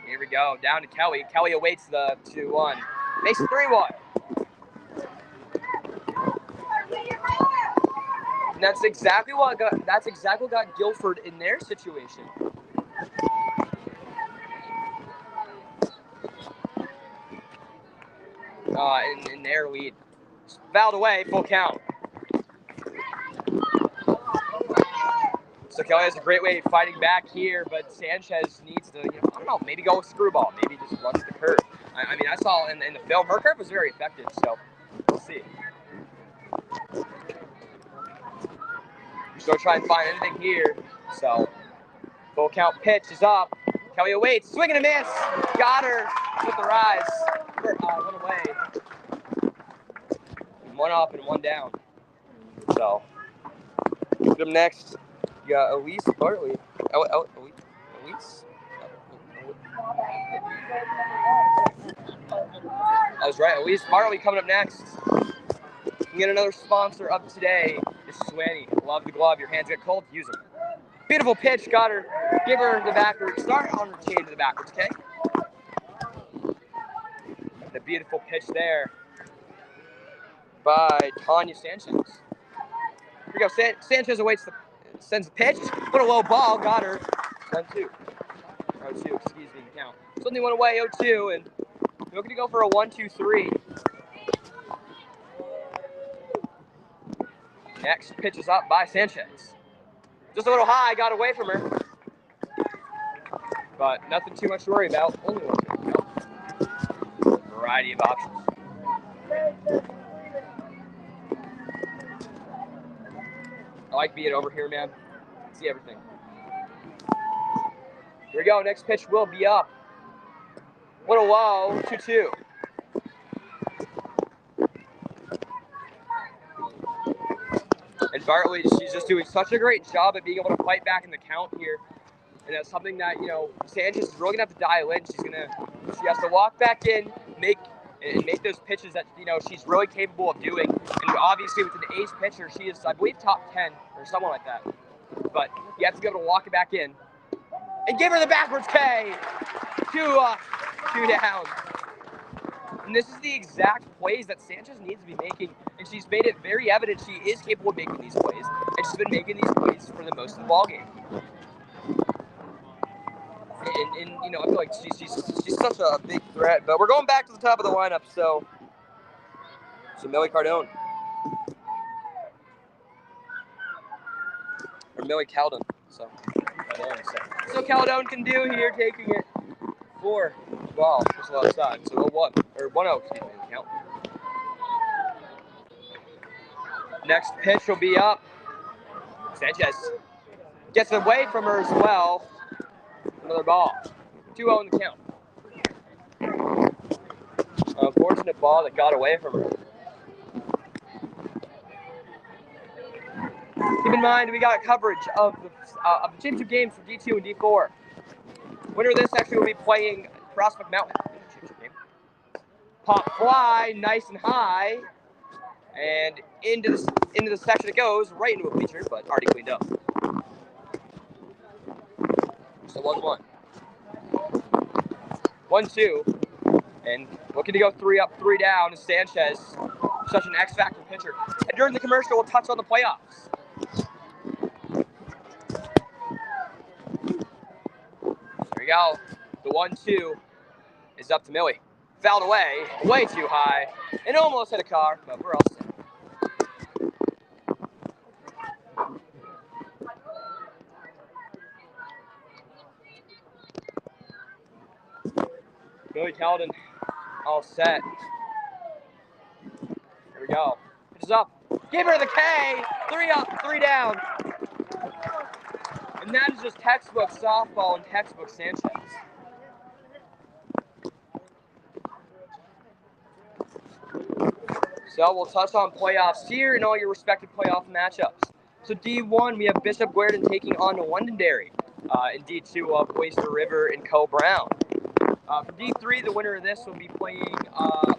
Here we go, down to Kelly. Kelly awaits the 2-1. Makes it 3-1. And that's exactly what got Gilford in their situation. In their lead. Fouled away, full count. So Kelly has a great way of fighting back here, but Sanchez needs to, I don't know, maybe go with screwball, maybe just run to the curve. I mean, I saw in the film, her curve was very effective, so we'll see. She'll try and find anything here. So, full count pitch is up. Kelly awaits, swing and a miss. Got her with the rise. 1 away. 1 up and 1 down. So, get them next. You got Elise Bartley. Elise? I was right. Elise Bartley coming up next. And get another sponsor up today. This is Swanny. Love the glove. Your hands get cold. Use them. Beautiful pitch. Got her. Give her the backwards. Start on her chain to the backwards, okay? The beautiful pitch there by Tanya Sanchez. Here we go. Sanchez awaits sends the pitch. Put a low ball. Got her. 1-2. 0-2, excuse me, count. So only 1 away, 0-2, and we're going to go for a 1-2-3. Next pitch is up by Sanchez. Just a little high, got away from her. But nothing too much to worry about. Only 1-2. Variety of options. I like being over here, man. See everything. Here we go. Next pitch will be up. What a low. 2-2. And Bartley, she's just doing such a great job at being able to fight back in the count here. And that's something that, Sanchez is really going to have to dial in. She has to walk back in, make those pitches that, she's really capable of doing. And obviously with an ace pitcher, she is, I believe, top 10 or someone like that. But you have to be able to walk it back in. And give her the backwards K. 2 up, 2 down. And this is the exact plays that Sanchez needs to be making. And she's made it very evident she is capable of making these plays. And she's been making these plays for the most of the ballgame. And I feel like she's such a big threat. But we're going back to the top of the lineup, so Millie Cardone. or Millie Caldon. So Caldon can do here, taking it for the ball, just outside. So 0-1 or 1-0, excuse me, count. Next pitch will be up. Sanchez gets away from her as well. Another ball. 2-0 in the count. Unfortunate ball that got away from her. Keep in mind, we got coverage of the championship games for D2 and D4. Winner of this actually will be playing Prospect Mountain in the championship game. Pop fly, nice and high, and into the section it goes, right into a bleacher, but already cleaned up. So 1-1. 1-2, and looking to go 3 up, 3 down is Sanchez. Such an X-factor pitcher. And during the commercial, we'll touch on the playoffs. There we go. The 1-2 is up to Millie. Fouled away, way too high, and almost hit a car, but we're all set. Millie Caldon, all set. Here we go. Pitch is up. Give her the K. 3 up, 3 down. And that is just textbook softball and textbook Sanchez. So we'll touch on playoffs here and all your respective playoff matchups. So D1, we have Bishop Guerdon taking on Londonderry. In D2, we'll have Oyster River and Co. Brown. For D3, the winner of this will be playing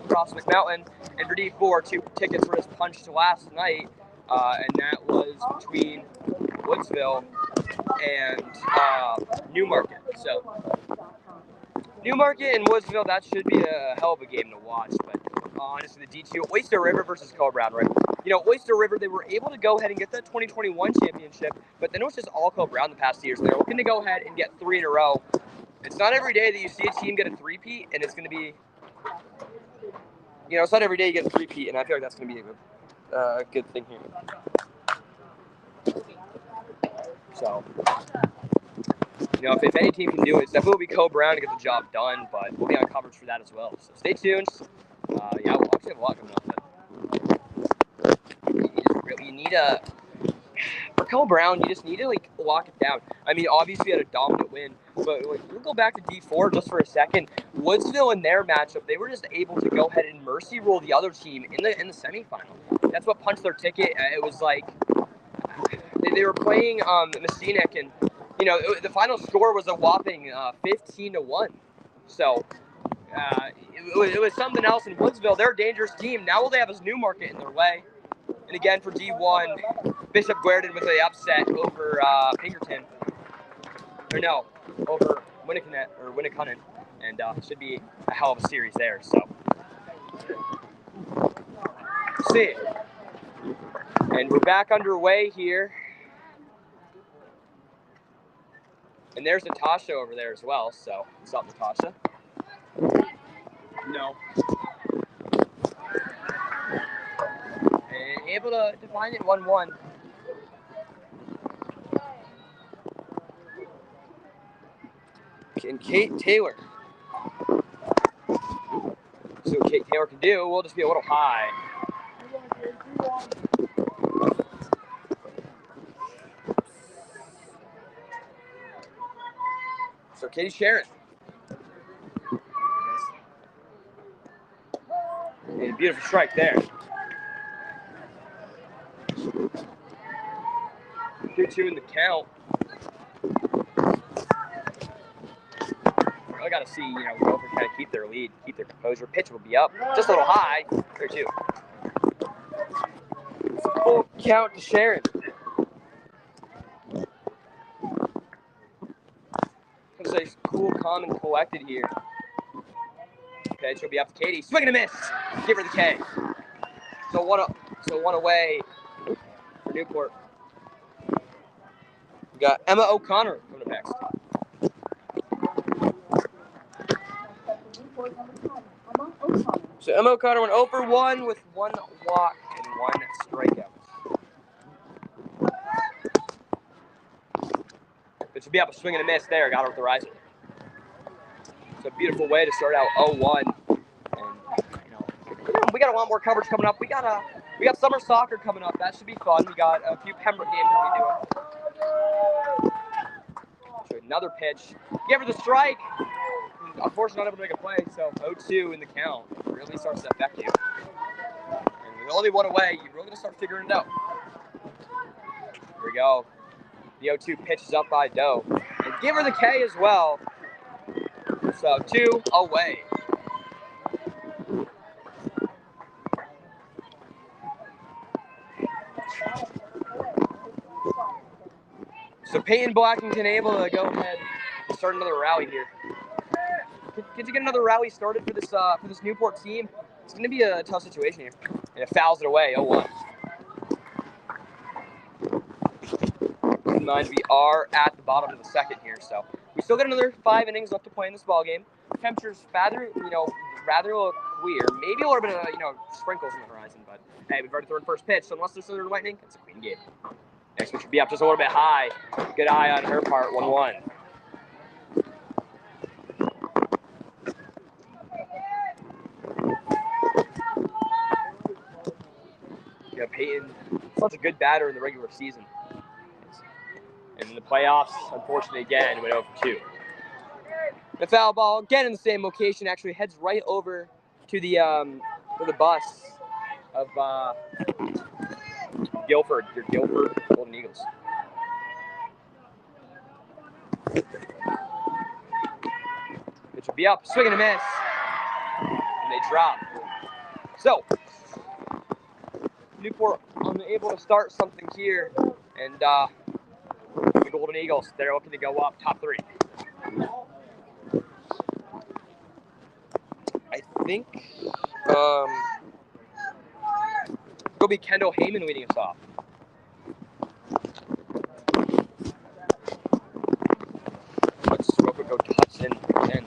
Prospect Mountain. And for D4, 2 tickets were just punched last night. And that was between Woodsville and Newmarket. So Newmarket and Woodsville, that should be a hell of a game to watch. But honestly, the D2, Oyster River versus Co. Brown, right? You know, Oyster River, they were able to go ahead and get the 2021 championship, but then it was just all Co. Brown the past years. And they're looking to go ahead and get 3 in a row. It's not every day that you see a team get a three-peat, and it's going to be, you know, it's not every day you get a three-peat, and I feel like that's going to be a good thing here. So, you know, if any team can do it, it's definitely be Co. Brown to get the job done, but we'll be on coverage for that as well. So stay tuned. Yeah, we'll actually have a lot coming up. But you need a... For Co. Brown, you just need to, like, lock it down. I mean, obviously, you had a dominant win, but like, we'll go back to D4 just for a second. Woodsville in their matchup, they were just able to go ahead and mercy rule the other team in the semifinal. That's what punched their ticket. It was like they were playing Messinic, and you know the final score was a whopping 15-1. So it was something else in Woodsville. They're a dangerous team. Now all they have is Newmarket in their way. And again for D1, Bishop Guerdon with the upset over Pinkerton. Or no, over Winnicott, and it should be a hell of a series there. So, see, and we're back underway here, and there's Natasha over there as well. So, what's up, Natasha? No. And able to find it 1-1. And Kate Taylor. So what Kate Taylor can do, we'll just be a little high. So Katie Sharon. And a beautiful strike there. 2-2 in the count. I got to see, you know, Gilford kind of keep their lead, keep their composure. Pitch will be up, just a little high. There too. Full count to Sharon. Looks cool, calm, and collected here. Pitch will be up to Katie. Swing and a miss. Give her the K. So one away for Newport. We got Emma O'Connor coming up next. So Emma O'Connor went 0 for 1 with 1 walk and 1 strikeout. Pitch will be up, a swing and a miss there. Got her with the riser. It's a beautiful way to start out 0-1. And we got a lot more coverage coming up. We got summer soccer coming up. That should be fun. We got a few Pembroke games that we'll be doing. So another pitch. Give her the strike. Unfortunately, not able to make a play. So 0-2 in the count. It really starts to affect you. And with only one away, you're really gonna start figuring it out. Here we go. The 0-2 pitch is up by Doe. And give her the K as well. So 2 away. So Peyton Blackington able to go ahead and start another rally here. Could you get another rally started for this Newport team? It's going to be a tough situation here. And it fouls it away, 0-1. Keep in mind, we are at the bottom of the second here, so we still got another 5 innings left to play in this ball game. Temperature's rather clear. Maybe a little bit of sprinkles on the horizon, but hey, we've already thrown first pitch, so unless there's Southern Lightning, it's a clean game. Next pitch should be up just a little bit high. Good eye on her part, 1-1. Yeah, Peyton, such a good batter in the regular season. And in the playoffs, unfortunately, again, went 0-2. The foul ball, again in the same location, actually heads right over to the bus of Gilford, your Gilford Golden Eagles. Pitch will be up, swing and a miss, and they drop. So, Newport unable to start something here, and the Golden Eagles, they're looking to go up top 3. I think it'll be Kendall Heyman leading us off. Let's real quick go touch in and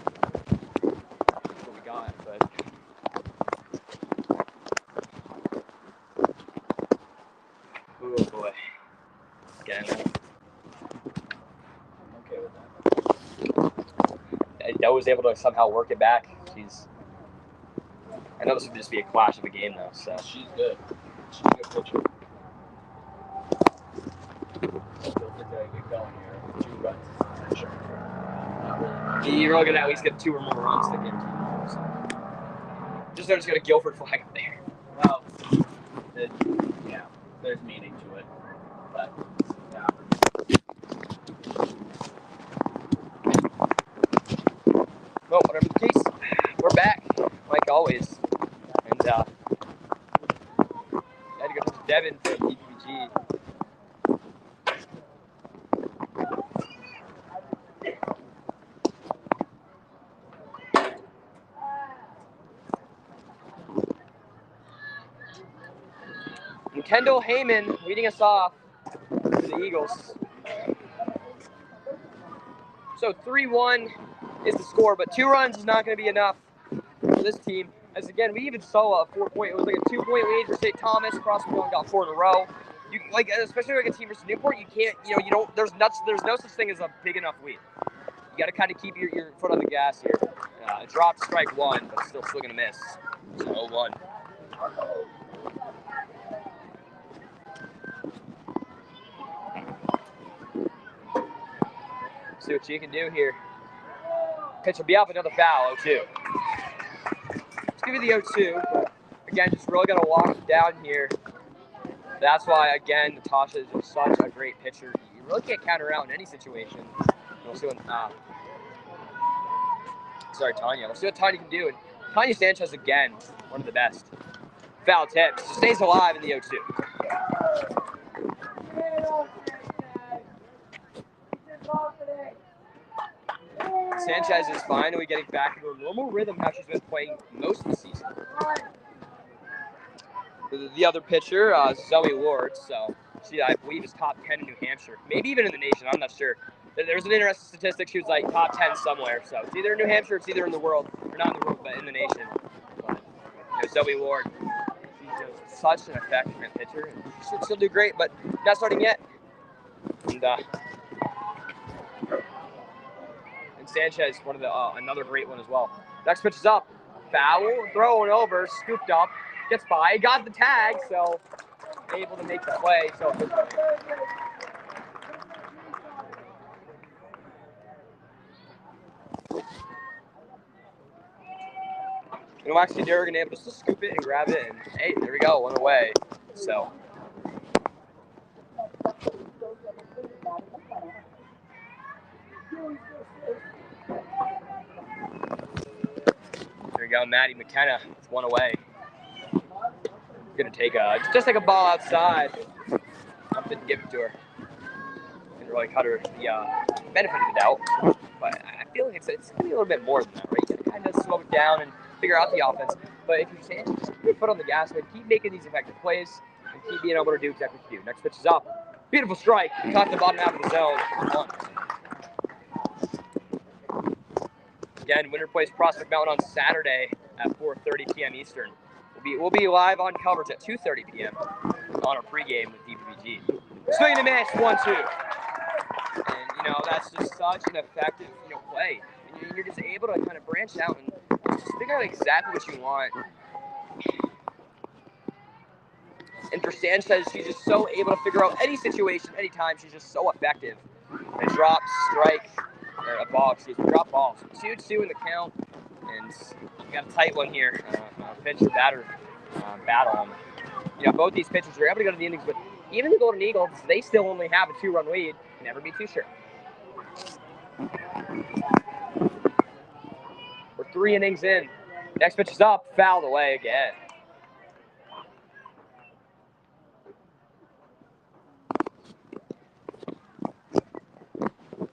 what we got, but oh boy, again. I'm okay with that. Doe was able to somehow work it back. I know this would just be a clash of a game though, so. She's good. She's a good pitcher. Gilford's got to get going here. 2 runs for sure. You're really gonna at least get 2 or more runs to get 2 more. So. They're just gonna Gilford flag up there. Well, there's meaning to it, but yeah. Well, whatever the case, we're back, like always. And I had to go to Devin for PPG. And Kendall Heyman leading us off for the Eagles. So 3-1 is the score, but 2 runs is not going to be enough for this team. As again, we even saw a 4-point. It was like a 2-point lead for St. Thomas. Crossing and got 4 in a row. You especially like a team versus Newport. You can't, you don't. There's no such thing as a big enough lead. You got to kind of keep your foot on the gas here. Dropped strike 1, but still gonna miss. So 0-1. See what you can do here. Pitch will be up, another foul, 0-2. Let's give you the 0-2, but again, just really got to walk it down here. That's why, again, Natasha is just such a great pitcher. You really can't count her out in any situation. We'll see what, Tanya. We'll see what Tanya can do. And Tanya Sanchez, again, one of the best. Foul tip. Stays alive in the 0-2. Sanchez is finally getting back into a normal rhythm how she's been playing most of the season. The other pitcher, Zoe Ward, so she, I believe, is top 10 in New Hampshire. Maybe even in the nation, I'm not sure. There's an interesting statistic. She was like top 10 somewhere. So it's either in New Hampshire, it's either in the world, or not in the world, but in the nation. But Zoe Ward, she's just such an effective pitcher. And she should still do great, but not starting yet. And Sanchez, one of the another great one as well. Next pitch is up. Foul, thrown over, scooped up, gets by, got the tag, so able to make the play. So you know, actually Durgan able just to scoop it and grab it, and hey, there we go, one away. So there we go, Maddie McKenna, it's one away. Gonna take just like a ball outside, up and give it to her. Didn't really cut her the benefit of the doubt, but I feel like it's gonna be a little bit more than that, right? You gotta kind of slow it down and figure out the offense. But if you say just keep your foot on the gas, man, keep making these effective plays and keep being able to do exactly what you do. Next pitch is up, beautiful strike, caught the bottom half of the zone. Again, Winter plays Prospect Mountain on Saturday at 4:30 p.m. Eastern. We'll be live on coverage at 2:30 p.m. on our pregame with DPVG. Swing and a miss, 1-2. And, you know, that's just such an effective, you know, play. And you're just able to kind of branch out and just figure out exactly what you want. And for Sanchez, she's just so able to figure out any situation, anytime. She's just so effective. A drop, strike, or a ball, drop ball. 2-2 in the count. And we got a tight one here. Pitcher batter battle. You know, both these pitchers are able to go to the innings, but even the Golden Eagles, they still only have a 2-run lead. Never be too sure. We're 3 innings in. Next pitch is up, fouled away again.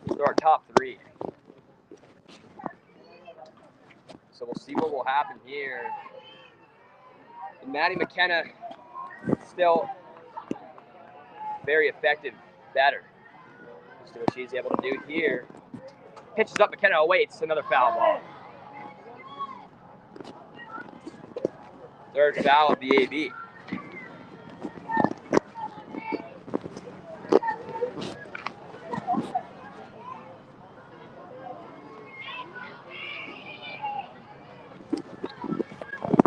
So our top 3. So we'll see what will happen here. And Maddie McKenna still very effective batter. Let's see what she's able to do here. Pitches up, McKenna awaits, another foul ball. Third foul of the AB.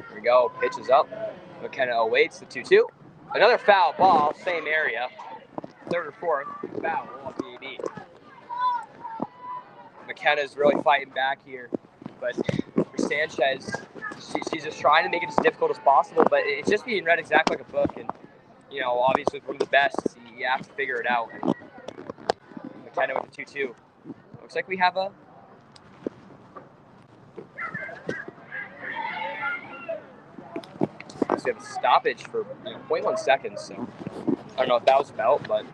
Here we go, pitches up. McKenna awaits the 2-2. Another foul ball, same area. Third or fourth foul of the AB. McKenna's really fighting back here, but for Sanchez, she's just trying to make it as difficult as possible, but it's just being read exactly like a book, and, you know, obviously one of the best, you have to figure it out. McKenna with the 2-2. Looks like we have a stoppage for 0.1 seconds, so I don't know what that was about, but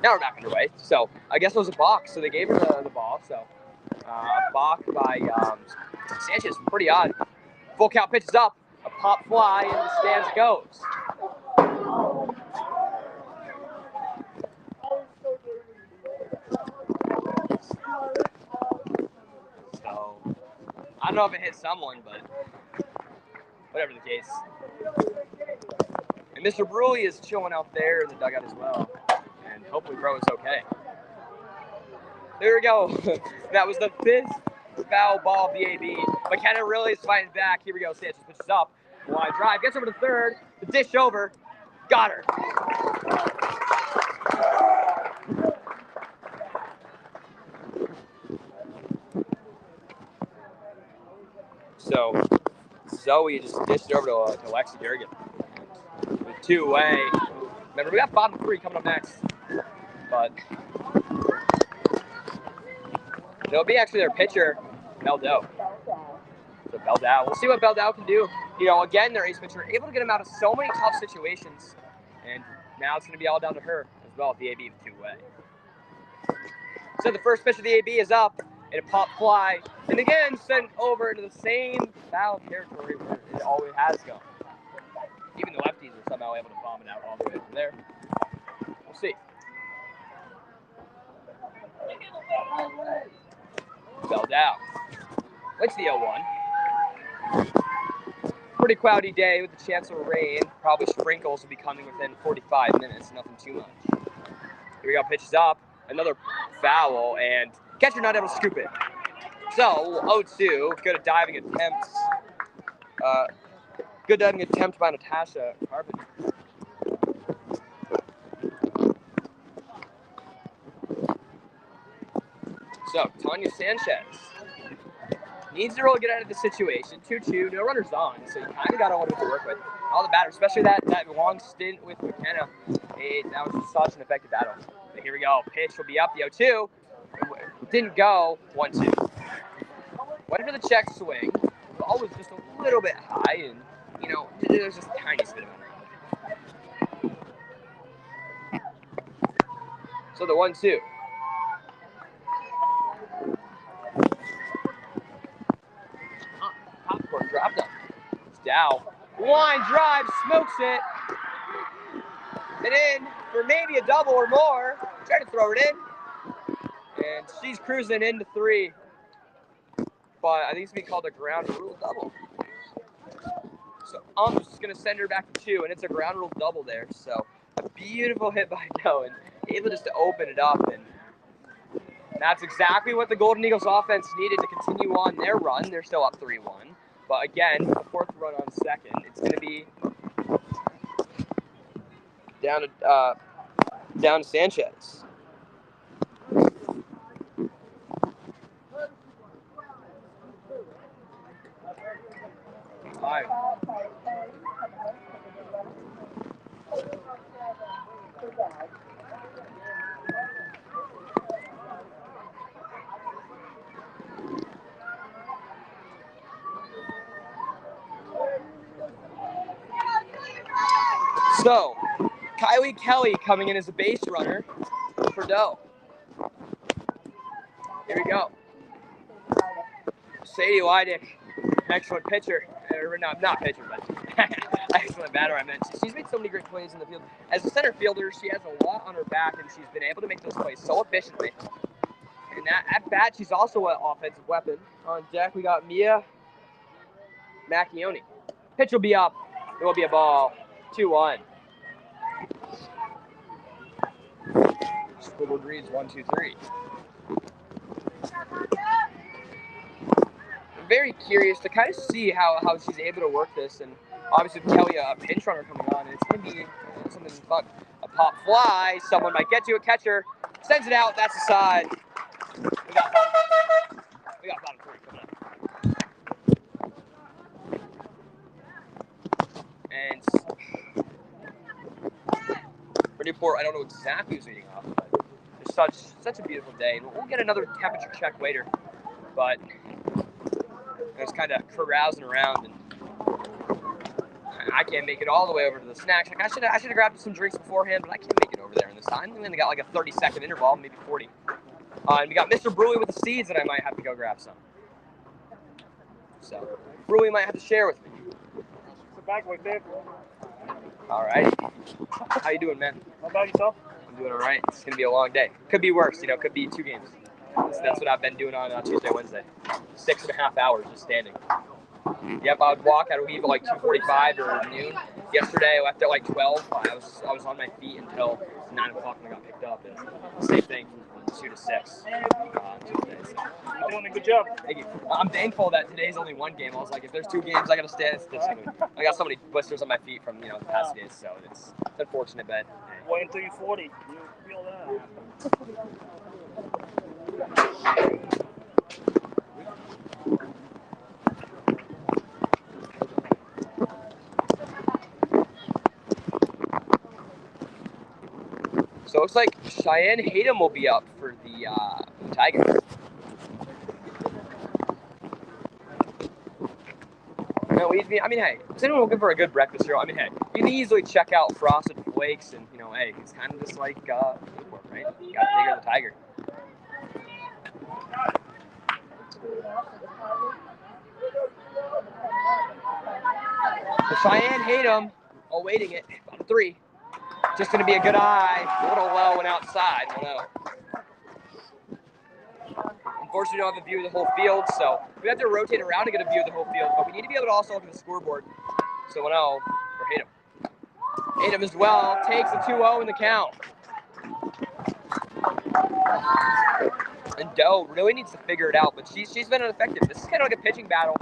now we're back underway. So I guess it was a balk, so they gave her the ball. So a balk by Sanchez, pretty odd. Full count pitches up, a pop fly, and the stands goes. So I don't know if it hit someone, but whatever the case. And Mr. Bruley is chilling out there in the dugout as well. And hopefully Bro is okay. There we go. That was the 5th foul ball of the AB. McKenna really is fighting back. Here we go. Sanchez pitches up. Line drive. Gets over to third. The dish over. Got her. So Zoe just dished over to Lexi Durgan. With 2 away. Remember, we got bottom 3 coming up next. But it'll be actually their pitcher, Beldow. So Beldow, we'll see what Beldow can do. You know, again, their ace pitcher, able to get him out of so many tough situations. And now it's going to be all down to her as well, the AB with 2 away. So the first pitch of the AB is up, and a pop fly. And again, sent over into the same foul territory where it always has gone. Even the lefties are somehow able to bomb it out all the way from there. We'll see. Beldow. It's the 0-1. Pretty cloudy day with a chance of rain. Probably sprinkles will be coming within 45 minutes. Nothing too much. Here we go. Pitches up. Another foul, and Catcher not able to scoop it. So 0-2. Good diving attempts. Good diving attempt by Natasha Carbon. So Tanya Sanchez needs to really get out of the situation. 2-2, no runners on, so you kind of got a little bit to work with. All the batters, especially that long stint with McKenna, that was just such an effective battle. But here we go. Pitch will be up. The 0-2 didn't go. 1-2. Went for the check swing. Ball was just a little bit high, and there's just a tiny bit of it. So the 1-2. Popcorn dropped up. It's Dow. Line drive, smokes it. And in for maybe a double or more. Trying to throw it in. And she's cruising into 3. But I think it's going to be called a ground rule double. So I'm just going to send her back to 2, and it's a ground rule double there. So a beautiful hit by Doe, and able just to open it up. And that's exactly what the Golden Eagles offense needed to continue on their run. They're still up 3-1. But again, the 4th run on second, it's going to be down to Sanchez. All right. So, Kylie Kelly coming in as a base runner for Doe. Here we go. Sadie Leidick, excellent pitcher. Or not pitcher, but excellent batter, I meant. She's made so many great plays in the field. As a center fielder, she has a lot on her back, and she's been able to make those plays so efficiently. And at bat, she's also an offensive weapon. On deck, we got Mia Macchione. Pitch will be up. It will be a ball. 2-1. Squibbled reads 1-2-3. I'm very curious to kind of see how she's able to work this, and obviously with Kelly a pinch runner coming on, and it's going to be something fun. A pop fly, someone might get to a catcher, sends it out. That's the side. We got bottom 3 coming up. And for Newport, I don't know exactly who's leading off, but it's such a beautiful day. And we'll get another temperature check later. But I was kind of carousing around, and I can't make it all the way over to the snacks. Like I should have grabbed some drinks beforehand, but I can't make it over there in this time. And then they got like a 30-second interval, maybe 40. And we got Mr. Brewy with the seeds that I might have to go grab some. So Brewy might have to share with me. Sit back, my favorite. All right. How you doing, man? How about yourself? I'm doing all right. It's gonna be a long day. Could be worse. Could be 2 games. That's what I've been doing on Tuesday, Wednesday. 6.5 hours just standing. Yep, I would walk. I'd leave at like 2:45 or noon. Yesterday, I left at like 12. I was on my feet until 9 o'clock when I got picked up. And same thing, 2 to 6 on Tuesday. So. You're doing a good job. Thank you. I'm thankful that today's only 1 game. I was like, if there's 2 games, I gotta stand. I got so many blisters on my feet from the past days, so it's unfortunate, but. Hey. Wait until you're 40. You feel that. So it looks like Cheyenne Hayden will be up for the Tigers. No, hey, is anyone looking for a good breakfast cereal? Hey, you can easily check out Frosted Flakes, and hey, it's kind of just like Newport, right? You got Digger the Tiger. So Cheyenne Hayden, awaiting it, bottom 3. Just going to be a good eye. A little low and outside. 1-0. Unfortunately, we don't have a view of the whole field, so we have to rotate around to get a view of the whole field. But we need to be able to also look at the scoreboard. So 1-0 for Hayden. Hayden as well takes a 2-0 in the count. And Doe really needs to figure it out, but she's been ineffective. This is kind of like a pitching battle,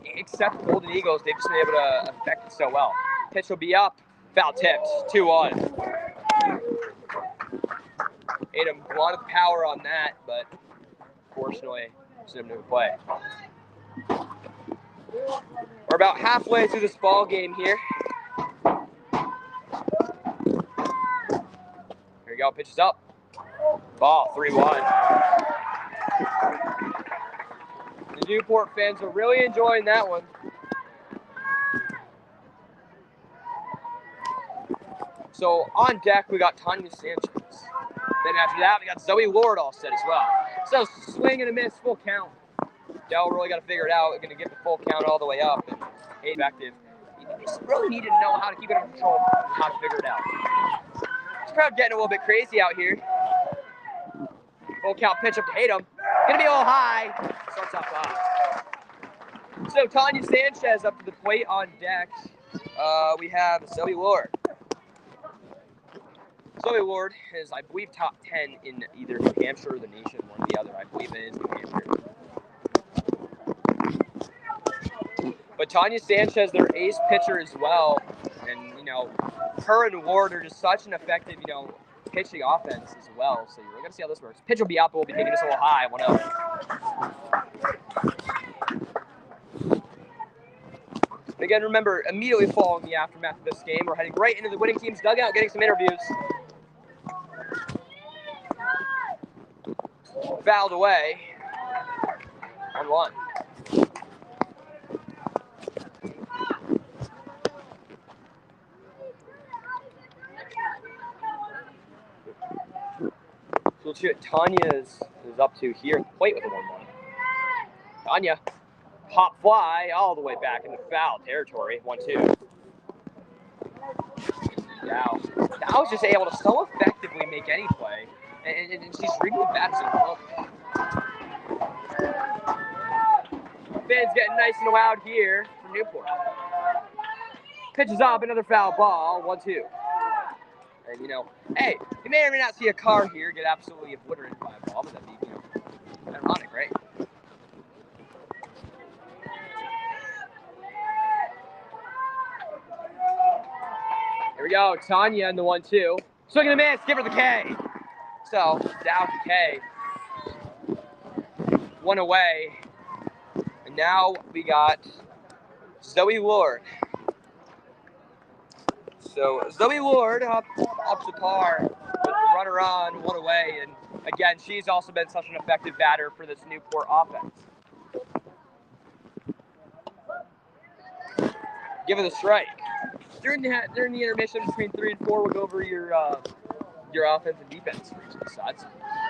except Golden Eagles. They've just been able to affect it so well. Pitch will be up, foul tipped, 2-1. Tatum wanted the power on that, but fortunately, she didn't move play. We're about halfway through this ball game here. Here we go, pitches up. Ball, 3-1. The Newport fans are really enjoying that one. So on deck, we got Tanya Sanchez. Then after that, we got Zoe Ward all set as well. So swing and a miss, full count. Dell really got to figure it out. We're going to get the full count all the way up. And effective. You just really need to know how to keep it under control, how to figure it out. This crowd getting a little bit crazy out here. Full count pitch up to Tatum. Going to be a little high. Starts off high. So Tanya Sanchez up to the plate on deck. We have Zoe Ward. Zoe Ward is, I believe, top 10 in either New Hampshire or the nation, one or the other. I believe it is New Hampshire. But Tanya Sanchez, their ace pitcher as well. And, you know, her and Ward are just such an effective, you know, pitching offense as well. So you're going to see how this works. Pitch will be up, but we'll be taking this a little high, 1-0. Again, remember, immediately following the aftermath of this game, we're heading right into the winning team's dugout, getting some interviews. Fouled away on 1. So let's see what Tanya is up to here at the plate with a 1-1. Tanya, pop fly all the way back into foul territory, 1-2. Dow was just able to so effectively make any play, and she's reading the bats in the book. Fans getting nice and loud here from Newport. Pitches up, another foul ball, 1-2. And, you know, hey, you may or may not see a car here get absolutely obliterated by a ball, but that'd be, you know, ironic, right? Here we go, Tanya in the 1-2. Swing and a miss, give her the K. So, down to K. 1 away. And now we got Zoe Ward. So Zoe Ward up to par with the runner on, 1 away. And again, she's also been such an effective batter for this Newport offense. Give her the strike. During the intermission between 3 and 4, we'll go over your offense and defense for each of the sides.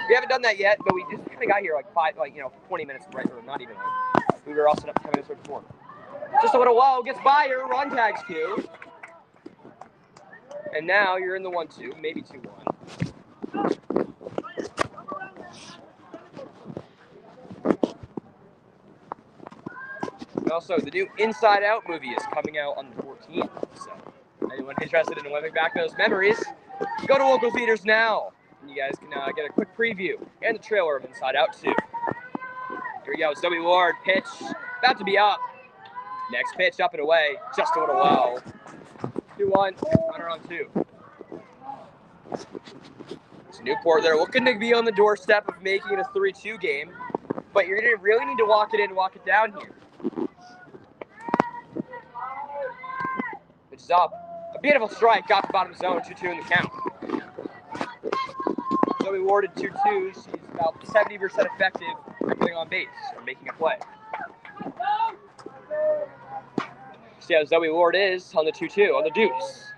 We haven't done that yet, but we just kind of got here like 20 minutes right, or not even. We were all set up 10 minutes before. Just a little low, gets by her, run tags 2. And now you're in the 1-2, maybe 2-1. Also, the new Inside Out movie is coming out on the 14th. So, anyone interested in living back those memories, go to local theaters now. And you guys can get a quick preview and the trailer of Inside Out 2. Here we go, Zoe Ward, pitch, about to be up. Next pitch, up and away, just a little low. 2-1, runner on 2. So Newport, they're looking to be on the doorstep of making it a 3-2 game, but you're going to really need to walk it in, walk it down here. Pitch is up. A beautiful strike, got the bottom zone, 2-2 in the count. Zoe Ward at 2-2, she's about 70% effective at getting on base or making a play. See how Zoe Ward is on the 2-2, on the deuce.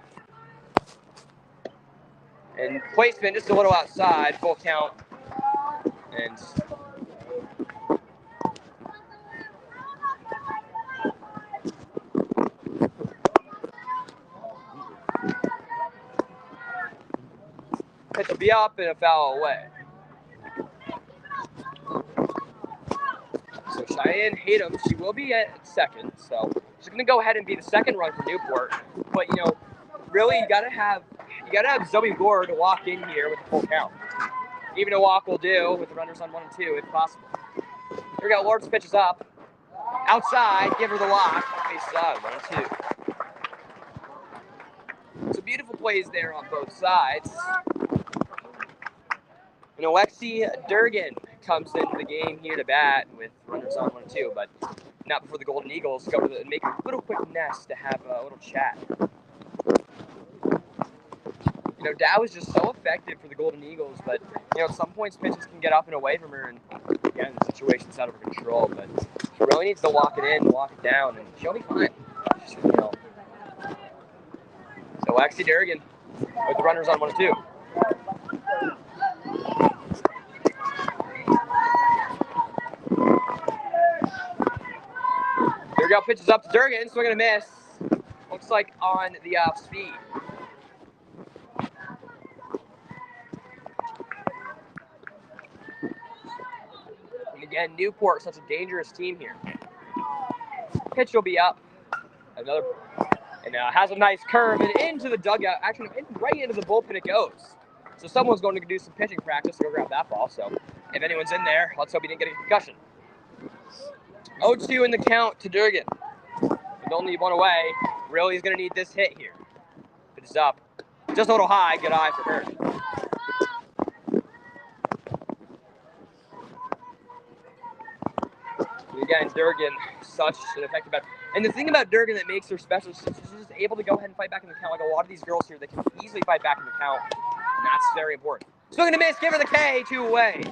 And placement just a little outside, full count. And pitch will be up and a foul away. So Cheyenne Hatem, she will be at second, so she's gonna go ahead and be the second run for Newport. But you know, really you gotta have Zoe Ward walk in here with the full count. Even a walk will do with the runners on 1 and 2 if possible. Here we go. Lawrence pitches up. Outside, give her the walk. Base side, 1 and 2. So beautiful plays there on both sides. And Alexi Durgan comes into the game here to bat with runners on 1 and 2, but not before the Golden Eagles go to make a little quick nest to have a little chat. You know, Dow is just so effective for the Golden Eagles, but you know, at some points pitches can get up and away from her, and again, the situation's out of her control. But she really needs to walk it in, walk it down, and she'll be fine. You know. So Alexi Durgan with the runners on 1 and 2. Here we go, pitches up to Durgan, swing and a miss. Looks like on the off speed. And again, Newport, such a dangerous team here. Pitch will be up. Another, and has a nice curve and into the dugout. Actually, right into the bullpen it goes. So someone's going to do some pitching practice to go grab that ball. So if anyone's in there, let's hope he didn't get a concussion. 0-2 in the count to Durgan. With only 1 away, really is going to need this hit here. Pitches up. Just a little high. Good eye for her. And again, Durgan, such an effective batter. And the thing about Durgan that makes her special is she's just able to go ahead and fight back in the count. Like a lot of these girls here, they can easily fight back in the count. And that's very important. Swing and a miss. Give her the K. 2 away.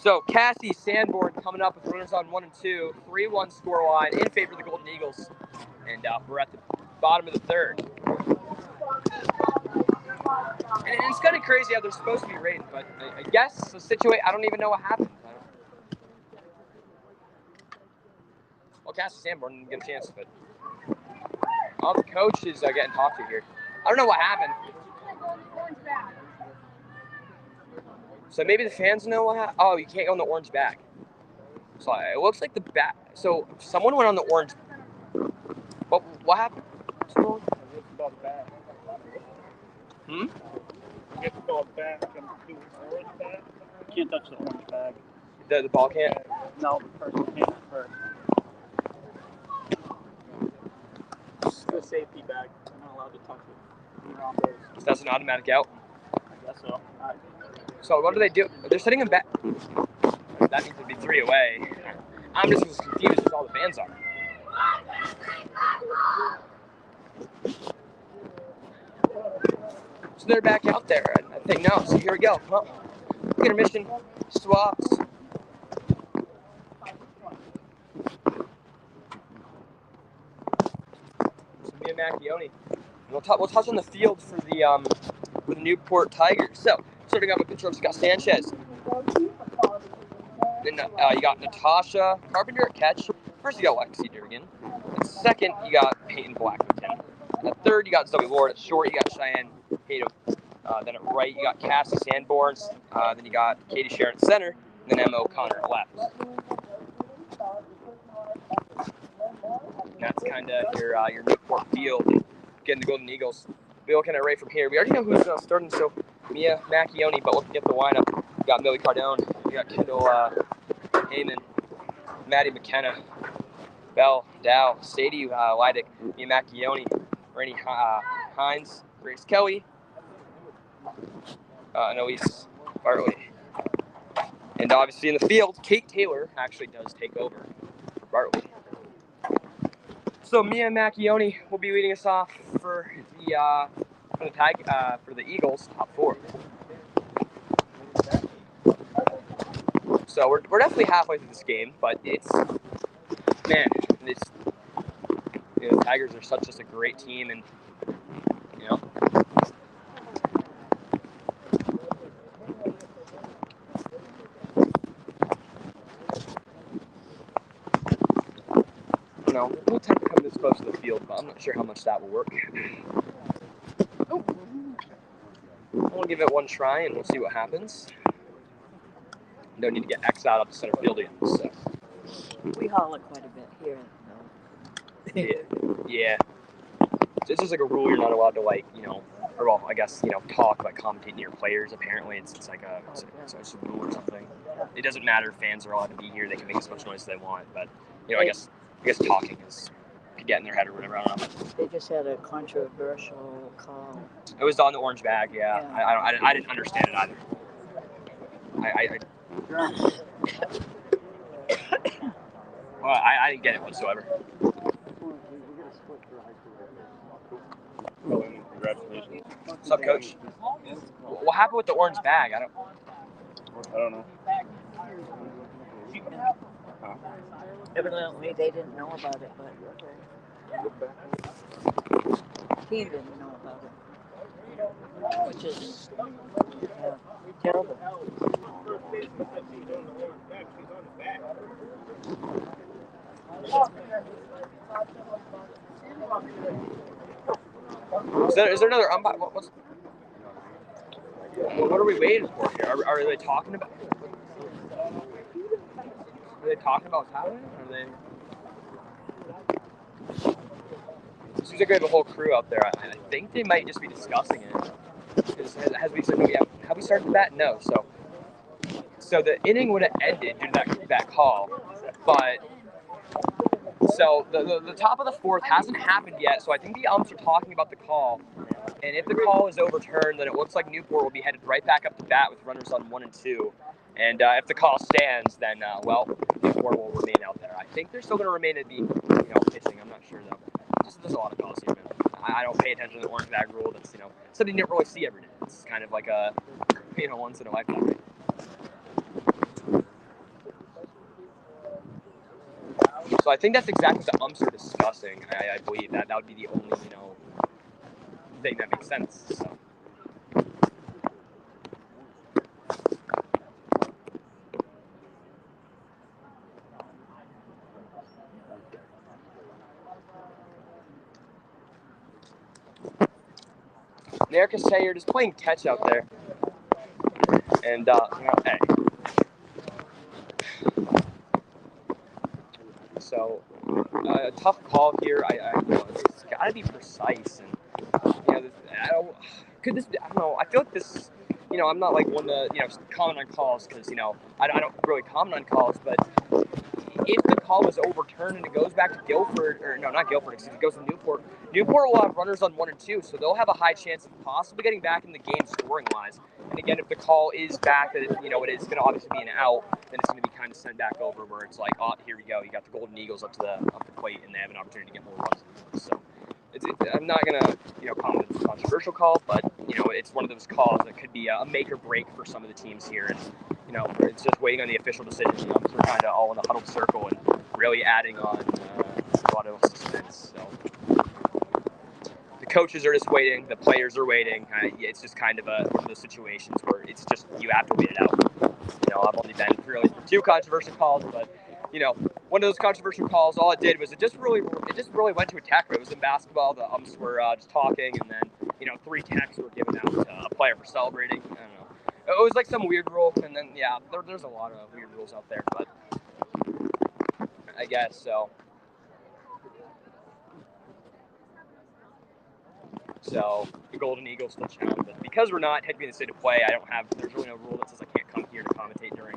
So Cassie Sanborn coming up with runners on 1 and 2, 3-1 score line in favor of the Golden Eagles, and we're at the bottom of the 3rd. And it's kind of crazy how they're supposed to be rated, but I guess the situation, I don't even know what happened. Well, Cassie Sanborn didn't get a chance, but all the coaches are getting talked to here. I don't know what happened. So maybe the fans know what happened. Oh, you can't go on the orange bag. So it looks like the bat. So someone went on the orange. What happened? About the bag. Hmm? You have to go back and do the orange bag. You can't touch the orange bag. The ball can't? No, the person can't first. It's the safety bag. You're not allowed to touch it. You're on those. So that's an automatic out. I guess so. So what do they do? They're setting him back. That needs to be 3 away. I'm just as confused as all the fans are. So they're back out there, and I think no. So here we go. Well, intermission, swaps. So Mia Macchione. We'll touch on the field for the Newport Tigers. So starting off with pitcher of Scott Sanchez. Then you got Natasha Carpenter at catch. First, you got Lexi Durgan. At second, you got Peyton Blackington. At third, you got Zoe Ward. At short, you got Cheyenne Tatum. Then at right, you got Cassie Sanborn. Then you got Katie Sharon at center. And then Emma O'Connor at left. That's kind of your Newport field. Getting the Golden Eagles. We're looking at right from here. We already know who's starting. So Mia Macchione, but looking at the lineup, you got Millie Cardone. You got Kendall Heyman, Maddie McKenna, Belle, Dow, Sadie Leidick, Mia Macchione, Rainey Hines, Grace Kelly, Annalise Bartley. And obviously in the field, Kate Taylor actually does take over for Bartley. So Mia Macchione will be leading us off for the Eagles top 4. So we're definitely halfway through this game, but the Tigers are just a great team, and you know. We'll tend to come this close to the field, but I'm not sure how much that will work. We'll give it one try, and we'll see what happens. Don't need to get X out up the center field again. So. We holler quite a bit here. Yeah. it's just like a rule you're not allowed to like, you know, or well, I guess, you know, talk like commentate near players. Apparently, it's like it's a rule or something. It doesn't matter if fans are allowed to be here; they can make as much noise as they want. But you know, I guess talking could get in their head or whatever. I don't know. They just had a controversial call. It was on the orange bag. Yeah. I didn't understand it either. I didn't get it whatsoever. Congratulations. What's up, Coach? What happened with the orange bag? I don't know. Evidently, they didn't know about it, but he didn't know about it, which is terrible. Is there another umpire? What are we waiting for here? Are they talking about? Are they talking about what's happening? Are they? It seems like we have a whole crew out there. I think they might just be discussing it. Have we started the bat? No. So the inning would have ended due to that call, but so the top of the fourth hasn't happened yet. So I think the umps are talking about the call, and if the call is overturned, then it looks like Newport will be headed right back up to bat with runners on 1 and 2. And if the call stands, then Newport will remain out there. I think they're still going to remain at the pitching. I'm not sure though. There's a lot of calls here, man. I don't pay attention to the orange bag rule. That's something you don't really see every day. It's kind of like a once in a lifetime. Right? So I think that's exactly what the umps are discussing. I believe that would be the only thing that makes sense. So. Erica say you're just playing catch out there, and hey. So a tough call here. It's got to be precise, and I don't know. I feel like this. I'm not like one to comment on calls because I don't really comment on calls, but if the call was overturned and it goes back to Gilford, or no, not Gilford, excuse me, it goes to Newport. Newport will have runners on 1 and 2, so they'll have a high chance of possibly getting back in the game scoring-wise. And again, if the call is back, that it is going to obviously be an out, then it's going to be kind of sent back over where it's like, oh, here we go. You got the Golden Eagles up to the plate, and they have an opportunity to get more runs. So I'm not going to comment on it's a controversial call, but it's one of those calls that could be a make or break for some of the teams here. And it's just waiting on the official decision. So we're kind of all in a huddled circle and really adding on a lot of suspense. So the coaches are just waiting. The players are waiting. It's just kind of one of those situations where it's just you have to wait it out. I've only been really for 2 controversial calls, but one of those controversial calls, all it did was it just really went to a tackle. It was in basketball. The umps were just talking, and then 3 tacks were given out to a player for celebrating. I don't know. It was like some weird rule, and then there's a lot of weird rules out there, but I guess so. So the Golden Eagles still challenge, but because we're not technically in the state of play, there's really no rule that says I can't come here to commentate during,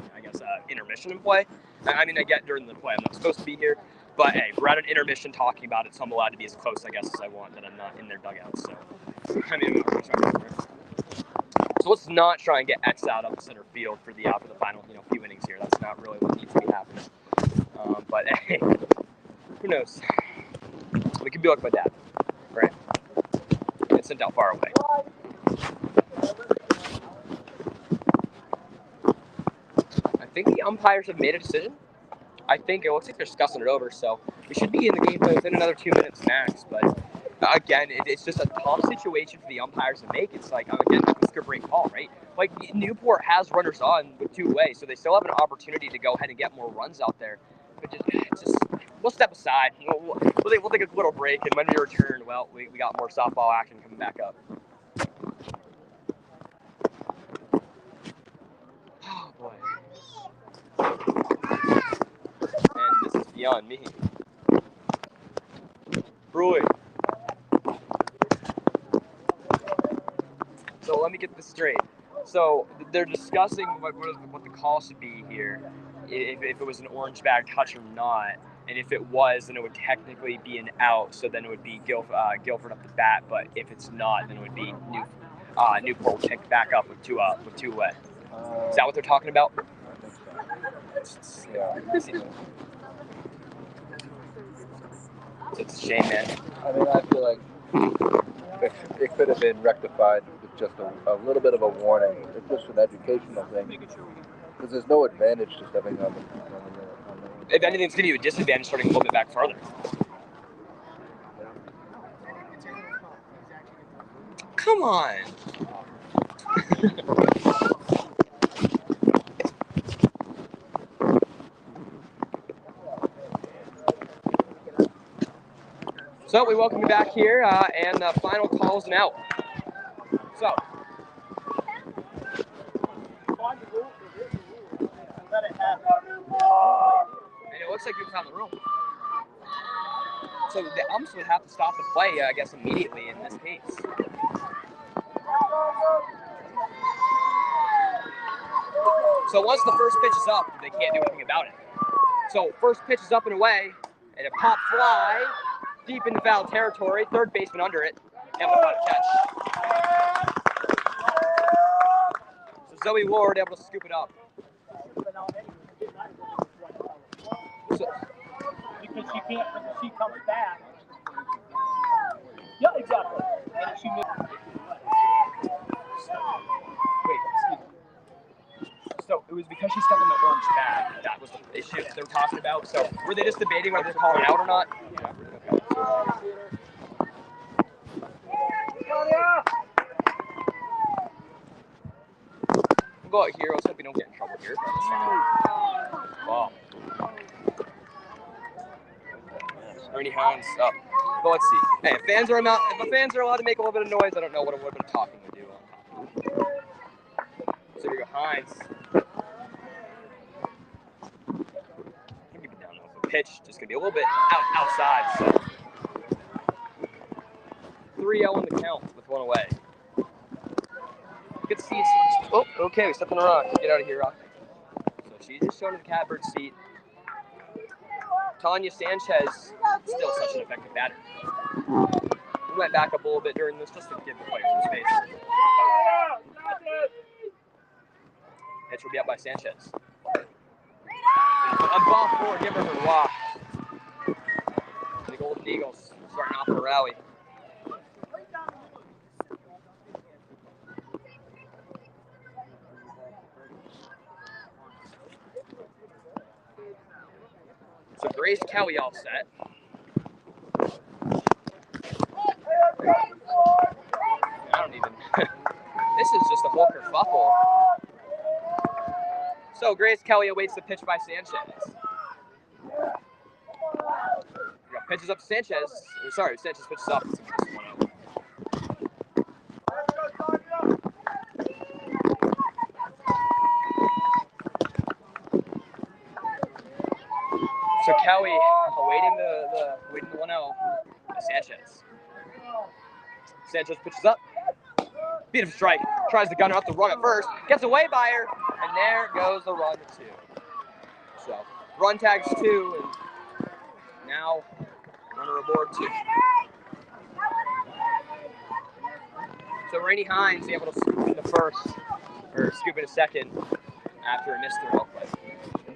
intermission in play. I get during the play, I'm not supposed to be here, but hey, we're at an intermission talking about it, so I'm allowed to be as close, I guess, as I want, that I'm not in their dugout. So I'm not really trying to. So let's not try and get X out up center field for the final few innings here. That's not really what needs to be happening. But hey, who knows? We could be like my dad, right? Get sent out far away. I think the umpires have made a decision. I think it looks like they're discussing it over, so we should be in the game within another 2 minutes max. But again, it's just a tough situation for the umpires to make. It's like, again, it's a break call, right? Like Newport has runners on with 2 away, so they still have an opportunity to go ahead and get more runs out there. But just we'll step aside. We'll take a little break, and when we return, we got more softball action coming back up. Oh boy. And this is beyond me. Brewing. So let me get this straight. So they're discussing what the call should be here, if it was an orange bag touch or not. And if it was, then it would technically be an out. So then it would be Gilford up the bat. But if it's not, then it would be Newport picked back up with two away. Is that what they're talking about? Yeah. It's a shame, man. I mean, I feel like it could have been rectified with just a little bit of a warning. It's just an educational thing. Because there's no advantage to stepping on the If anything, it's going to be a disadvantage starting a little bit back further. Come on. So we welcome you back here, and the final call's an out. So. And it looks like you found the room. So the umps would have to stop the play, I guess, immediately in this case. So once the first pitch is up, they can't do anything about it. So first pitch is up and away, and a pop fly deep into foul territory, third baseman under it, able to catch. So Zoe Ward able to scoop it up. So, because she can't, because she comes back. Yeah, exactly. And she moves. Wait, excuse me. So it was because she stepped in the orange bag. That was the issue they were talking about. So were they just debating whether to call it out or not? Yeah. Okay. We'll go out here. Let's hope we don't get in trouble here. Wow. Ernie Hines up. But let's see. Hey, if the fans are allowed to make a little bit of noise, I don't know what a little bit of talking would do. So we go Hines. Keep it down though. The pitch just gonna be a little bit outside. So 3-0 in the count with one away. Good seats. Oh, okay. We stepped on a rock. Get out of here, Rock. So she's just showing the catbird seat. Tanya Sanchez, still such an effective batter. We went back up a little bit during this just to give the players some space. Pitch will be up by Sanchez. On ball four, give her her walk. The Golden Eagles starting off the rally. So Grace Kelly all set. I don't even. This is just a whole kerfuffle. So Grace Kelly awaits the pitch by Sanchez. Pitches up to Sanchez. Sorry, Sanchez pitches up. So Kelly awaiting the 1-0 by Sanchez. Sanchez pitches up. Beat him strike. Tries the gunner up the run at first. Gets away by her. And there goes the run to 2. So run tags 2. And now runner aboard 2. So Rainey Hines able to scoop into first. Or scoop into second after a missed throw. But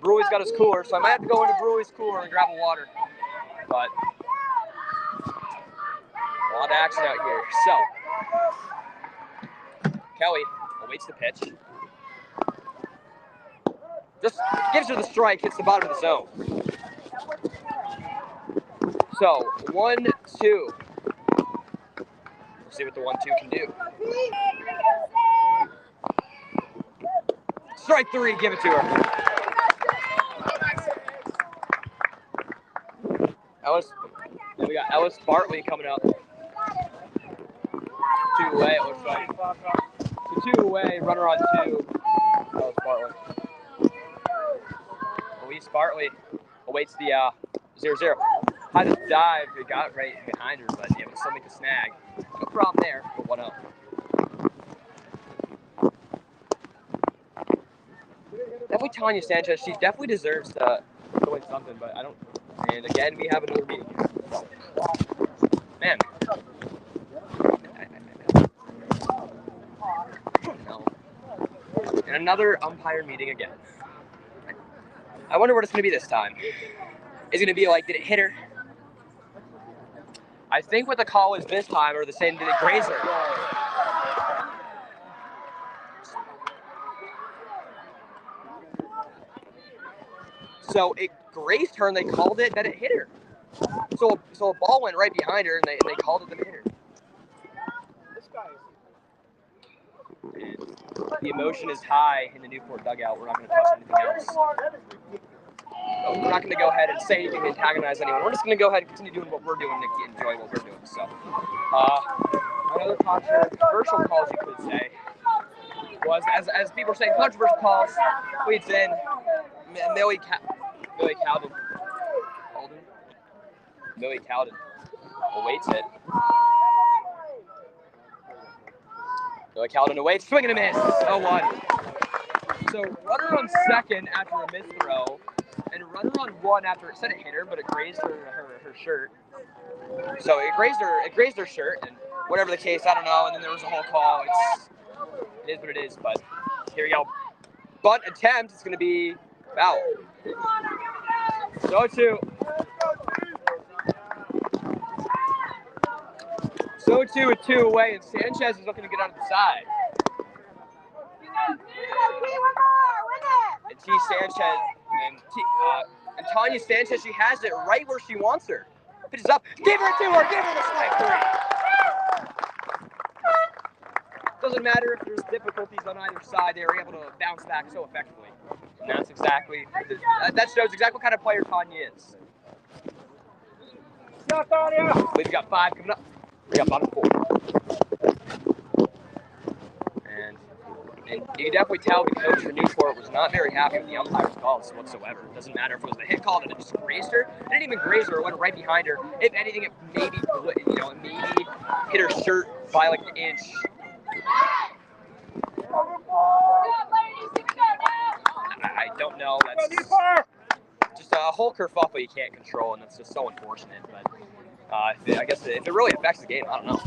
Brewy's got his cooler, so I might have to go into Brewy's cooler and grab a water. But a lot of action out here. So Kelly awaits the pitch. Just gives her the strike, hits the bottom of the zone. So 1-2. See what the 1-2 can do. Strike 3, give it to her. We got Ellis Bartley coming up. 2 away, it looks like. So 2 away, runner on 2. Ellis Bartley. Elise Bartley awaits the 0-0. Had to dive, it got right behind her, but able to still make a snag. No problem there, but 1-0. definitely Tanya Sanchez. She definitely deserves to win something, but I don't. And again, we have another meeting here. Man. No. And another umpire meeting again. I wonder what it's going to be this time. Is it going to be like, did it hit her? I think what the call is this time are the same, did it graze her? So it grazed her and they called it that it hit her. So a ball went right behind her and they called it that it hit her. And the emotion is high in the Newport dugout. We're not going to touch anything else. We're not going to go ahead and say anything to antagonize anyone. We're just going to go ahead and continue doing what we're doing and enjoy what we're doing. So, another controversial calls, you could say, was, as people are saying, controversial calls, leads in Millie Cowden. Millie Cowden awaits it. Millie Cowden awaits, swing and a miss, 0-1. So runner on second after a missed throw, and runner on one after it said it hit her, but it grazed her shirt. So it grazed her shirt, and whatever the case, I don't know. And then there was a whole call. It is what it is. But here we go. Bunt attempt. It's going to be foul. So 2. So 2 with 2 away, and Sanchez is looking to get out of the side. And T. Sanchez and Tanya Sanchez, she has it right where she wants her. Pitches up, give her to her, give her the strike 3. Doesn't matter if there's difficulties on either side, they were able to bounce back so effectively. And that shows exactly what kind of player Tanya is. We've got 5 coming up. We got bottom 4. And you can definitely tell the coach for Newport was not very happy with the umpire's calls whatsoever. It doesn't matter if it was the hit call and it just grazed her. It didn't even graze her. It went right behind her. If anything, it maybe hit her shirt by like an inch. I don't know. That's just a whole kerfuffle you can't control, and that's just so unfortunate. But I guess if it really affects the game, I don't know.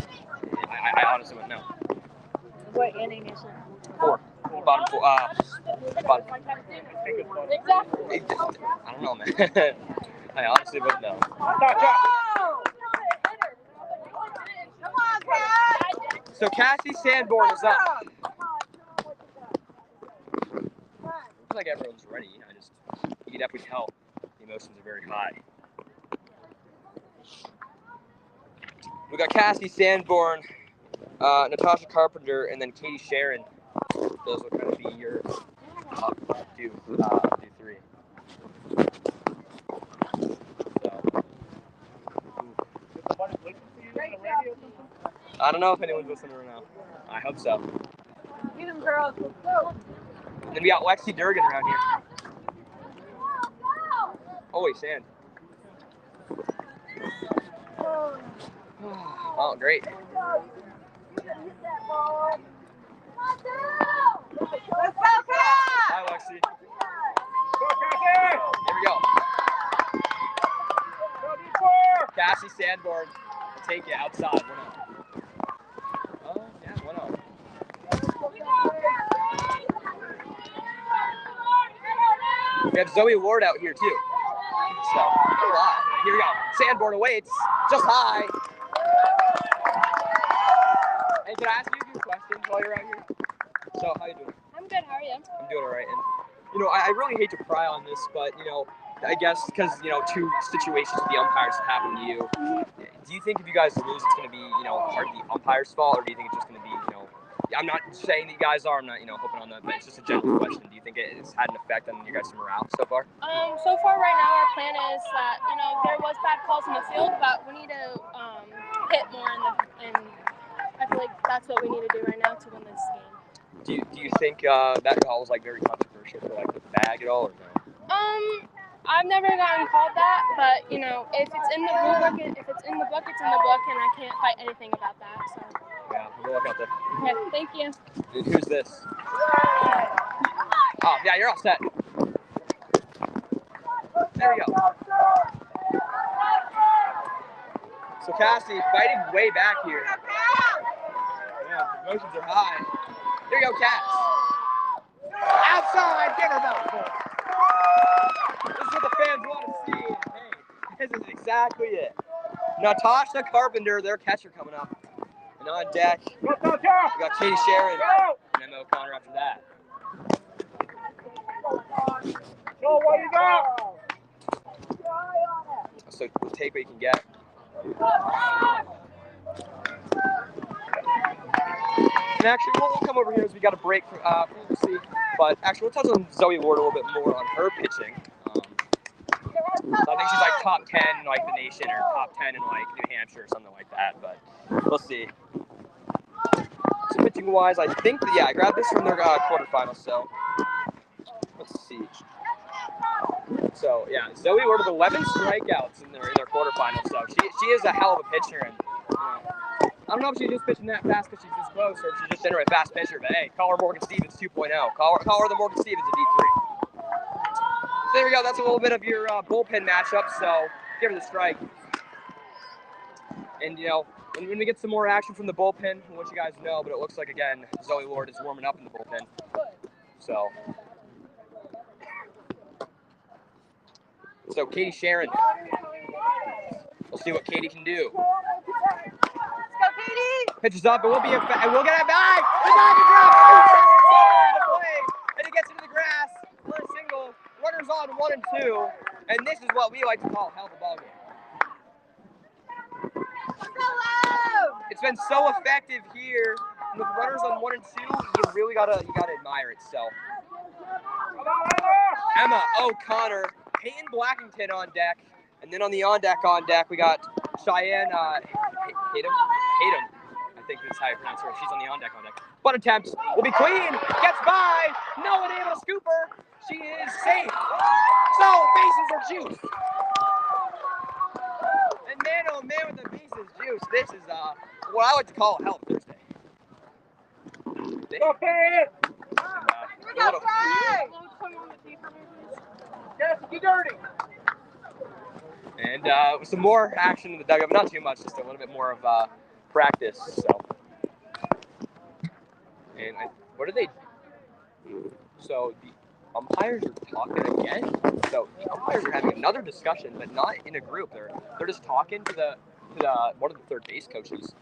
I honestly wouldn't know. What inning is it? 4. Bottom 4. Bottom. I don't know, man. I honestly wouldn't know. So Cassie Sanborn is up. Looks like everyone's ready. You can definitely tell the emotions are very high. We got Cassie Sanborn, Natasha Carpenter, and then Katie Sharon. Those will kind of be your do 3. So, I don't know if anyone's listening right now. I hope so. Get them, girls. And then we got Lexi Durgan around here. Holy sand. Oh, great. Hi, Lexi. Here we go. Cassie Sanborn will take you outside. 1-0. Oh, yeah, 1-0. We have Zoe Ward out here, too. So, a lot. Here we go. Sanborn awaits. Just high. Hey, can I ask you a few questions while you're out here? So, how you doing? I'm good. How are you? I'm doing all right. And, I really hate to pry on this, but, I guess because, 2 situations with the umpires have happened to you. Do you think if you guys lose, it's going to be, part of the umpire's fault, or do you think it's just going to be, I'm not saying that you guys are, I'm not, hoping on that, but it's just a general question. Do you think it's had an effect on your guys' morale so far? So far right now, our plan is that, there was bad calls in the field, but we need to hit more and I feel like that's what we need to do right now to win this game. Do you think that call was very controversial for the bag at all, or no? I've never gotten called that, but if it's in the rule book, if it's in the book, it's in the book, and I can't fight anything about that. So. Yeah, good luck out there. Okay, thank you. Dude, who's this? Oh, yeah, you're all set. There we go. So Cassie fighting way back here. Yeah, the emotions are high. There you go, Cass. Outside, give her about 4. This is what the fans want to see. Hey, this is exactly it. Natasha Carpenter, their catcher, coming up. And on deck, we got Katie Sharon and Emma O'Connor after that. Go, what you got? So take what you can get. And actually, we'll come over here as we got a break. We'll see. But actually, we'll touch on Zoe Ward a little bit more on her pitching. So I think she's like top 10 in like the nation or top 10 in like New Hampshire or something like that. But we'll see. So pitching wise, I think I grabbed this from their quarterfinals. So let's see. So yeah, Zoe Ward with 11 strikeouts in their quarterfinals. So she is a hell of a pitcher, and I don't know if she's just pitching that fast because she's this close, or if she's just a fast pitcher. But hey, call her Morgan Stevens 2.0. Call her the Morgan Stevens of D3. So there we go. That's a little bit of your bullpen matchup. So give her the strike. And when we get some more action from the bullpen, we'll let you guys know. But it looks like again, Zoe Ward is warming up in the bullpen. So Katie Sharon. We'll see what Katie can do. Pitches up, and we'll get it back. The ball drops. The play, and it gets into the grass for a single. Runners on 1 and 2, and this is what we like to call hell of a ball game. It's been so effective here. And with runners on 1 and 2, you really gotta admire it. So Emma O'Connor, Peyton Blackington on deck, and then on the on deck we got Cheyenne Tatum. I think that's how you pronounce her. She's on the on deck. Butt attempt will be clean. Gets by. No one able to scoop her. She is safe. So bases are juiced. And man, oh man, with the bases juiced, this is what I like to call a hell of a Thursday. Go, Peyton! Yes, get dirty. And some more action in the dugout, but not too much. Just a little bit more of practice. So. And what are they? So the umpires are talking again. So the umpires are having another discussion, but not in a group. They're just talking to the one of the third base coaches.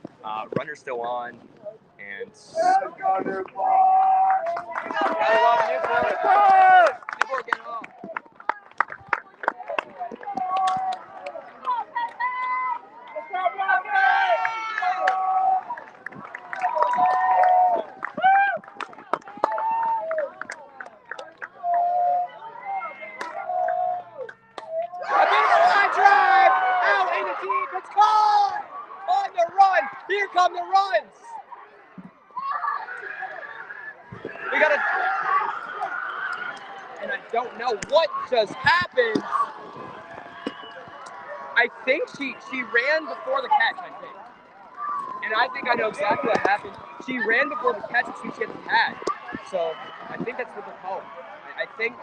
Runner's still on, and Newport getting off. It's caught! On the run! Here come the runs! We got and I don't know what just happened. I think she ran before the catch, I think. And I think I know exactly what happened. She ran before the catch and she hit the pad. So I think that's what they're calling. I think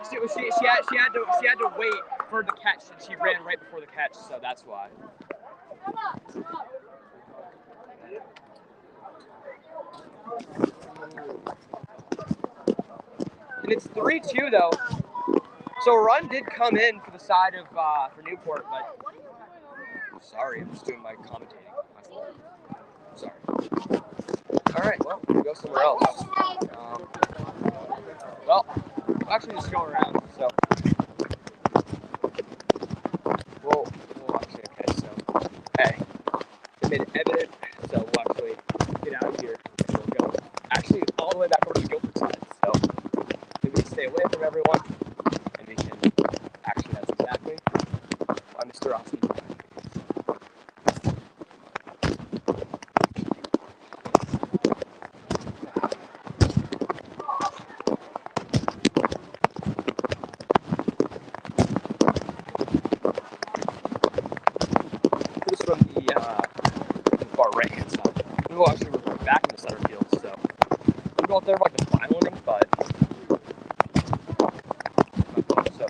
she had to wait for the catch, and she ran right before the catch, so that's why. And it's 3-2 though. So a run did come in for the side of for Newport, but sorry, I'm just doing my commentating. My fault. Sorry. All right, well, we'll go somewhere else. Well, actually just go around. So we'll actually so hey, they made it evident. So we'll actually get out of here and we'll go actually all the way back over to the Gilford side. So we can stay away from everyone, and we can actually that's exactly why Mr. Austin. From the far right hand side. We'll actually we're back in the center field, so we'll go out there for like the final inning, but so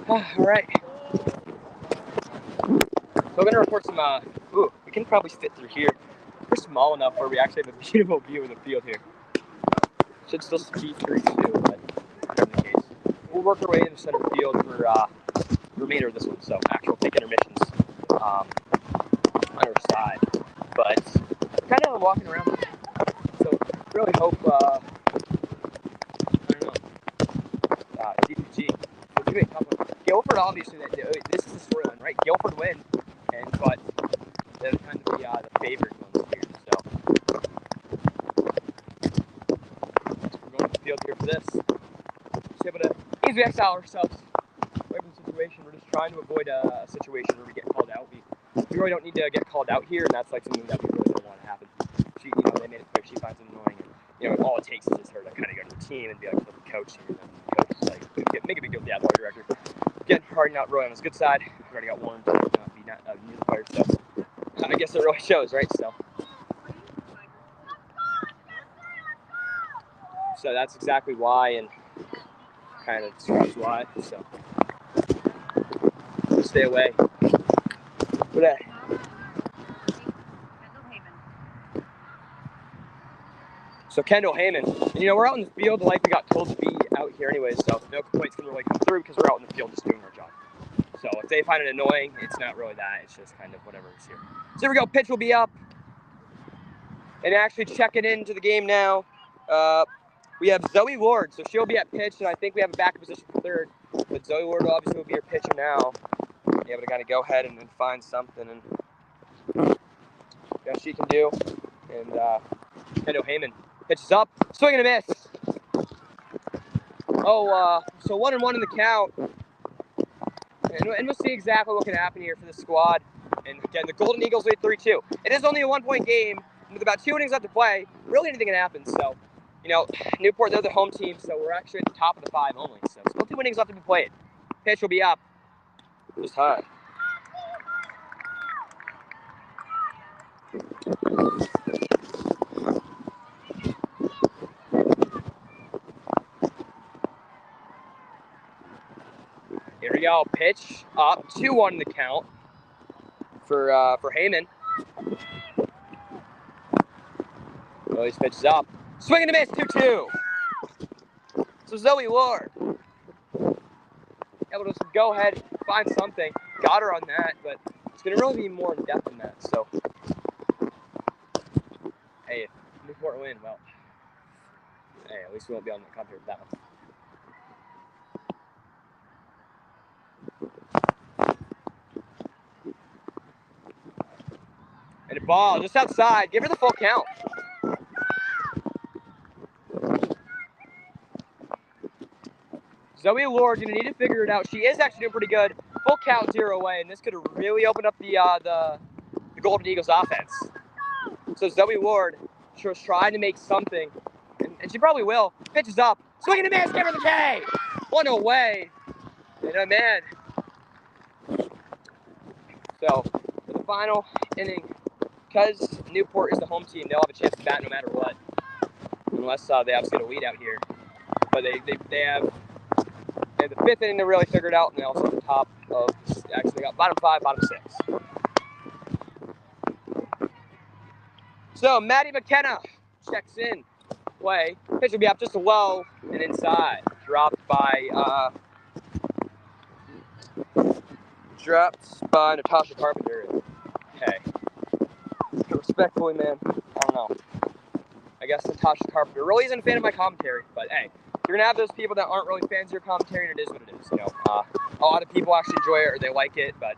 All right. So we're gonna report some. Ooh, we can probably fit through here. We're small enough where we actually have a beautiful view of the field here. Should still see through too, but whatever the case. We'll work our way into center field for the remainder of this one. So actual take intermissions on our side, but kind of walking around. So really hope. I don't know. DPG. Gilford obviously this is the storyline, right? Gilford win, but they're kind of the favored ones here. So we're going to the field here for this. Just able to easily exile ourselves away from the situation. We're just trying to avoid a situation where we get called out. We really don't need to get called out here, and that's like something that we really don't want to happen. She, they made it clear she finds it annoying, and all it takes is just her to kind of go to the team and be like, "Look, the coach here." And the coach is like, make a big deal with the athletic director. Again, already not really on his good side. We already got warned to not be near the players, so I guess it really shows, right? So that's exactly why, and kind of describes why. So we'll stay away. But so Kendall Heyman, and, we're out in the field like we got told to be out here anyway, so no complaints can really come through because we're out in the field just doing our job. So if they find it annoying, it's not really that. It's just kind of whatever is here. So here we go. Pitch will be up. And actually checking into the game now, we have Zoe Ward. So she'll be at pitch, and I think we have a backup position for third. But Zoe Ward obviously will be our pitcher now. Be able to kind of go ahead and find something and she can do. And Kendall Heyman pitches up, swing and a miss. So 1-1 in the count. And we'll see exactly what can happen here for the squad. And again, the Golden Eagles lead 3-2. It is only a 1-point game with about 2 innings left to play. Really anything can happen. So, Newport, they're the home team, so we're actually at the top of the 5 only. So still 2 innings left to be played. Pitch will be up. Just high. Here we go. Pitch up. 2-1 in the count for Heyman. Well, he's pitches up. Swing and a miss. 2-2. So Zoe Ward able to just go ahead, find something. Got her on that, but it's going to really be more in depth than that. So, hey, if Newport win, well, hey, at least we won't be on the computer with that one. And a ball just outside. Give her the full count. Zoe Ward going to need to figure it out. She is actually doing pretty good. Full count 0 away, and this could really open up the Golden Eagles offense. So Zoe Ward, she was trying to make something, and she probably will. Pitches up, swing and a miss, give her the K. 1 away, and a man. So for the final inning, because Newport is the home team, they'll have a chance to bat no matter what, unless they obviously get a lead out here. But they have the 5th inning to really figure it out, and they also have the top of, actually they got bottom 5, bottom 6. So Maddie McKenna checks in, play. Pitch will be up just low and inside. Dropped by Natasha Carpenter. Okay. Respectfully, man, I don't know. I guess Natasha Carpenter really isn't a fan of my commentary, but hey, you're gonna have those people that aren't really fans of your commentary, and it is what it is. A lot of people actually enjoy it or they like it, but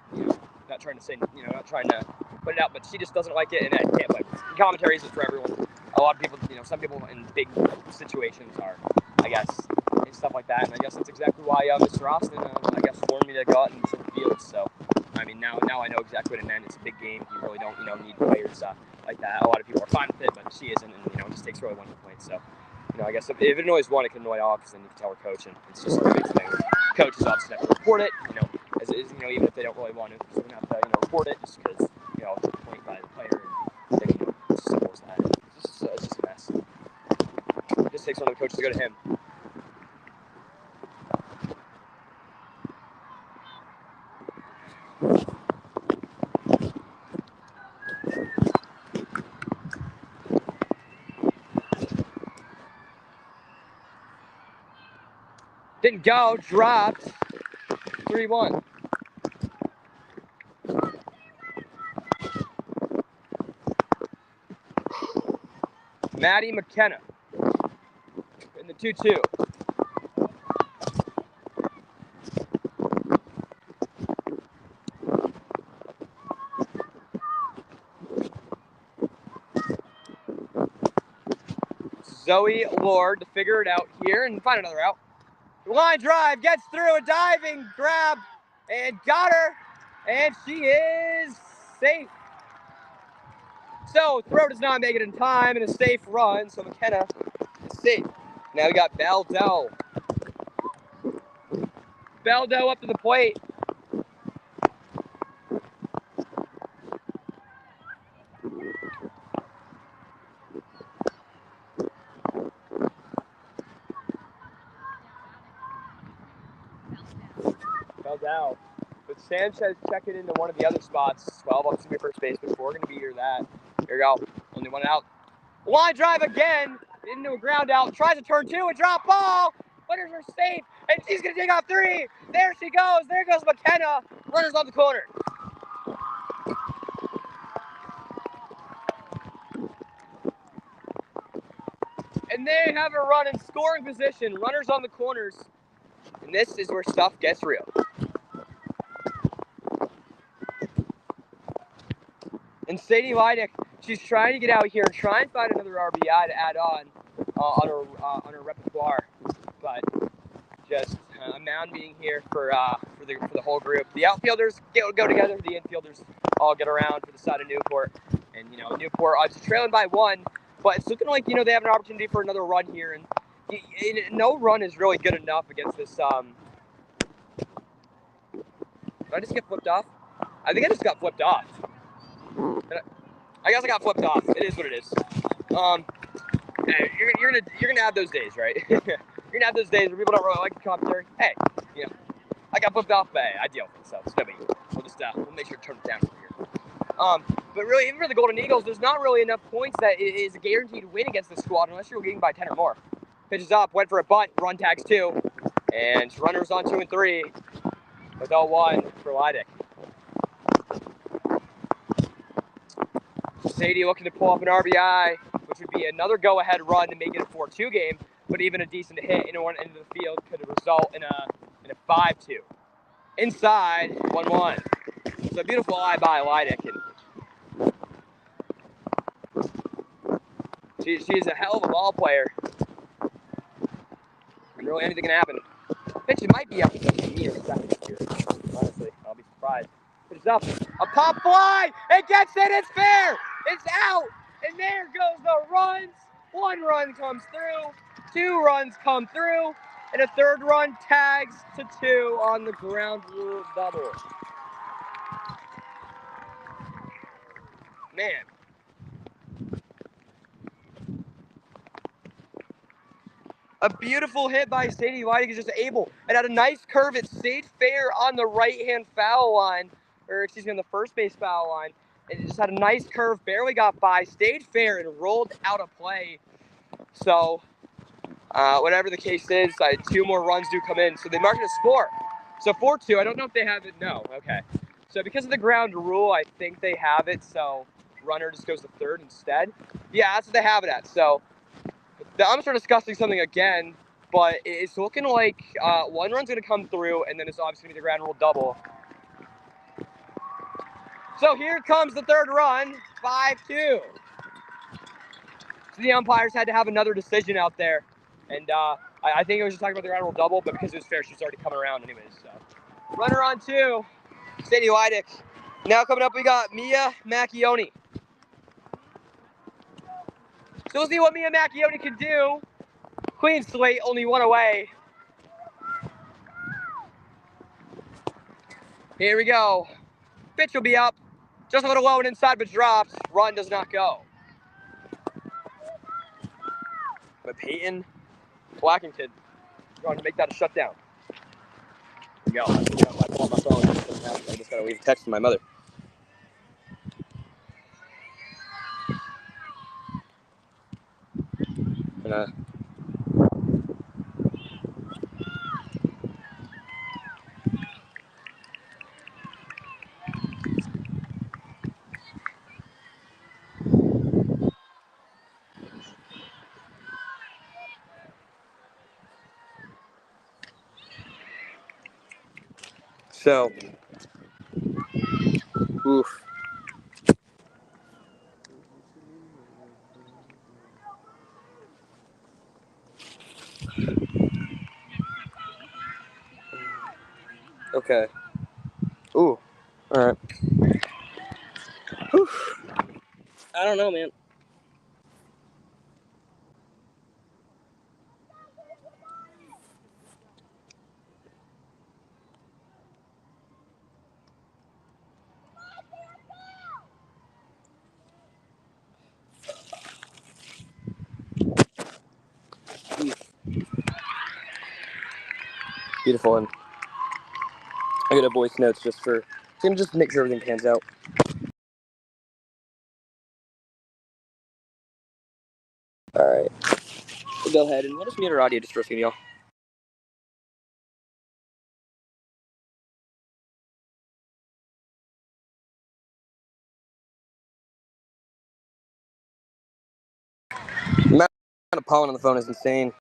not trying to say, not trying to put it out, but she just doesn't like it, and I can't blame her. Commentary isn't for everyone. A lot of people, some people in big situations are, I guess, and stuff like that. And I guess that's exactly why Mr. Austin, I guess, warned me to go out and sit the field. So, I mean, now I know exactly what it meant. It's a big game. You really don't, need players like that. A lot of people are fine with it, but she isn't, and it just takes really one complaint. So, I guess if it annoys one, it can annoy all, because then you can tell her coach, and it's just a big thing. Coaches obviously have to report it, as is, even if they don't really want to, so they have to, report it just because, it's a complaint by the player, and then, it's as simple as that. It's just a mess. It just takes one of the coaches to go to him. Didn't go, dropped. 3-1. Maddie McKenna in the 2-2. Zoe Lord to figure it out here and find another out. Line drive, gets through, a diving grab, and got her, and she is safe. So throw does not make it in time, and a safe run, so McKenna is safe. Now we got Baldell. Baldell up to the plate. Baldell. But Sanchez checking into one of the other spots. 12 up to be first base, but we're going to be here that. Here we go. Only one out. Line drive again. Into a ground out. Tries to turn two. A drop ball. Runners are safe. And she's going to take off three. There she goes. There goes McKenna. Runners on the corner. And they have a run in scoring position. Runners on the corners. And this is where stuff gets real. And Sadie Leidick, she's trying to get out here and try and find another RBI to add on her repertoire, but just a mound being here for the whole group. The outfielders go together, the infielders all get around for the side of Newport, and Newport obviously trailing by 1, but it's looking like they have an opportunity for another run here, and no run is really good enough against this. Did I just get flipped off? I think I just got flipped off. I guess I got flipped off. It is what it is. Hey, you're gonna have those days, right? You're gonna have those days where people don't really like the commentary. Hey, I got flipped off, but I deal with it, so it's no big deal. We'll make sure to turn it down over here. But really, even for the Golden Eagles, there's not really enough points that is a guaranteed win against this squad unless you're leading by 10 or more. Pitches up, went for a bunt, run tags 2, and runners on 2 and 3 with 0-1 for Leidick. Sadie looking to pull up an RBI, which would be another go-ahead run to make it a 4-2 game, but even a decent hit in one end of the field could result in a 5-2. Inside, 1-1. So a beautiful eye by Leidick. She's a hell of a ball player. And really anything can happen. Pitch might be up to me or second here. Honestly, I'll be surprised. It's up. A pop fly. It gets it. It's fair. It's out. And there goes the runs. 1 run comes through. 2 runs come through. And a 3rd run tags to 2 on the ground rule double. Man. A beautiful hit by Sadie Leidick is just able. It had a nice curve. It stayed fair on the right-hand foul line. Or excuse me, on the first base foul line. It just had a nice curve, barely got by, stayed fair, and rolled out of play. So, whatever the case is, 2 more runs do come in. So they mark it as 4. So 4-2, I don't know if they have it. No, okay. So because of the ground rule, I think they have it. So runner just goes to 3rd instead. Yeah, that's what they have it at. So the umps are discussing something again, but it's looking like 1 run's going to come through, and then it's obviously going to be the ground rule double. So here comes the 3rd run, 5-2. So the umpires had to have another decision out there. And I think it was just talking about the ground rule double, but because it was fair, she was already coming around anyways. So runner on 2, Sadie Leidick. Now coming up, we got Mia Macchione. So we'll see what Mia Macchione can do. Clean slate, only 1 away. Here we go. Pitch will be up. Just a little low and inside, but drops. Run does not go. But Peyton Blackington going to make that a shutdown. Here we go. I pull up my phone. I just got to leave a text to my mother. So, oof. Okay. Ooh. All right. Whew. I don't know, man. Beautiful, and I got a voice notes just for just make sure everything pans out. All right. We'll go ahead and we'll just mute our audio just for a few, y'all. The amount of pollen on the phone is insane.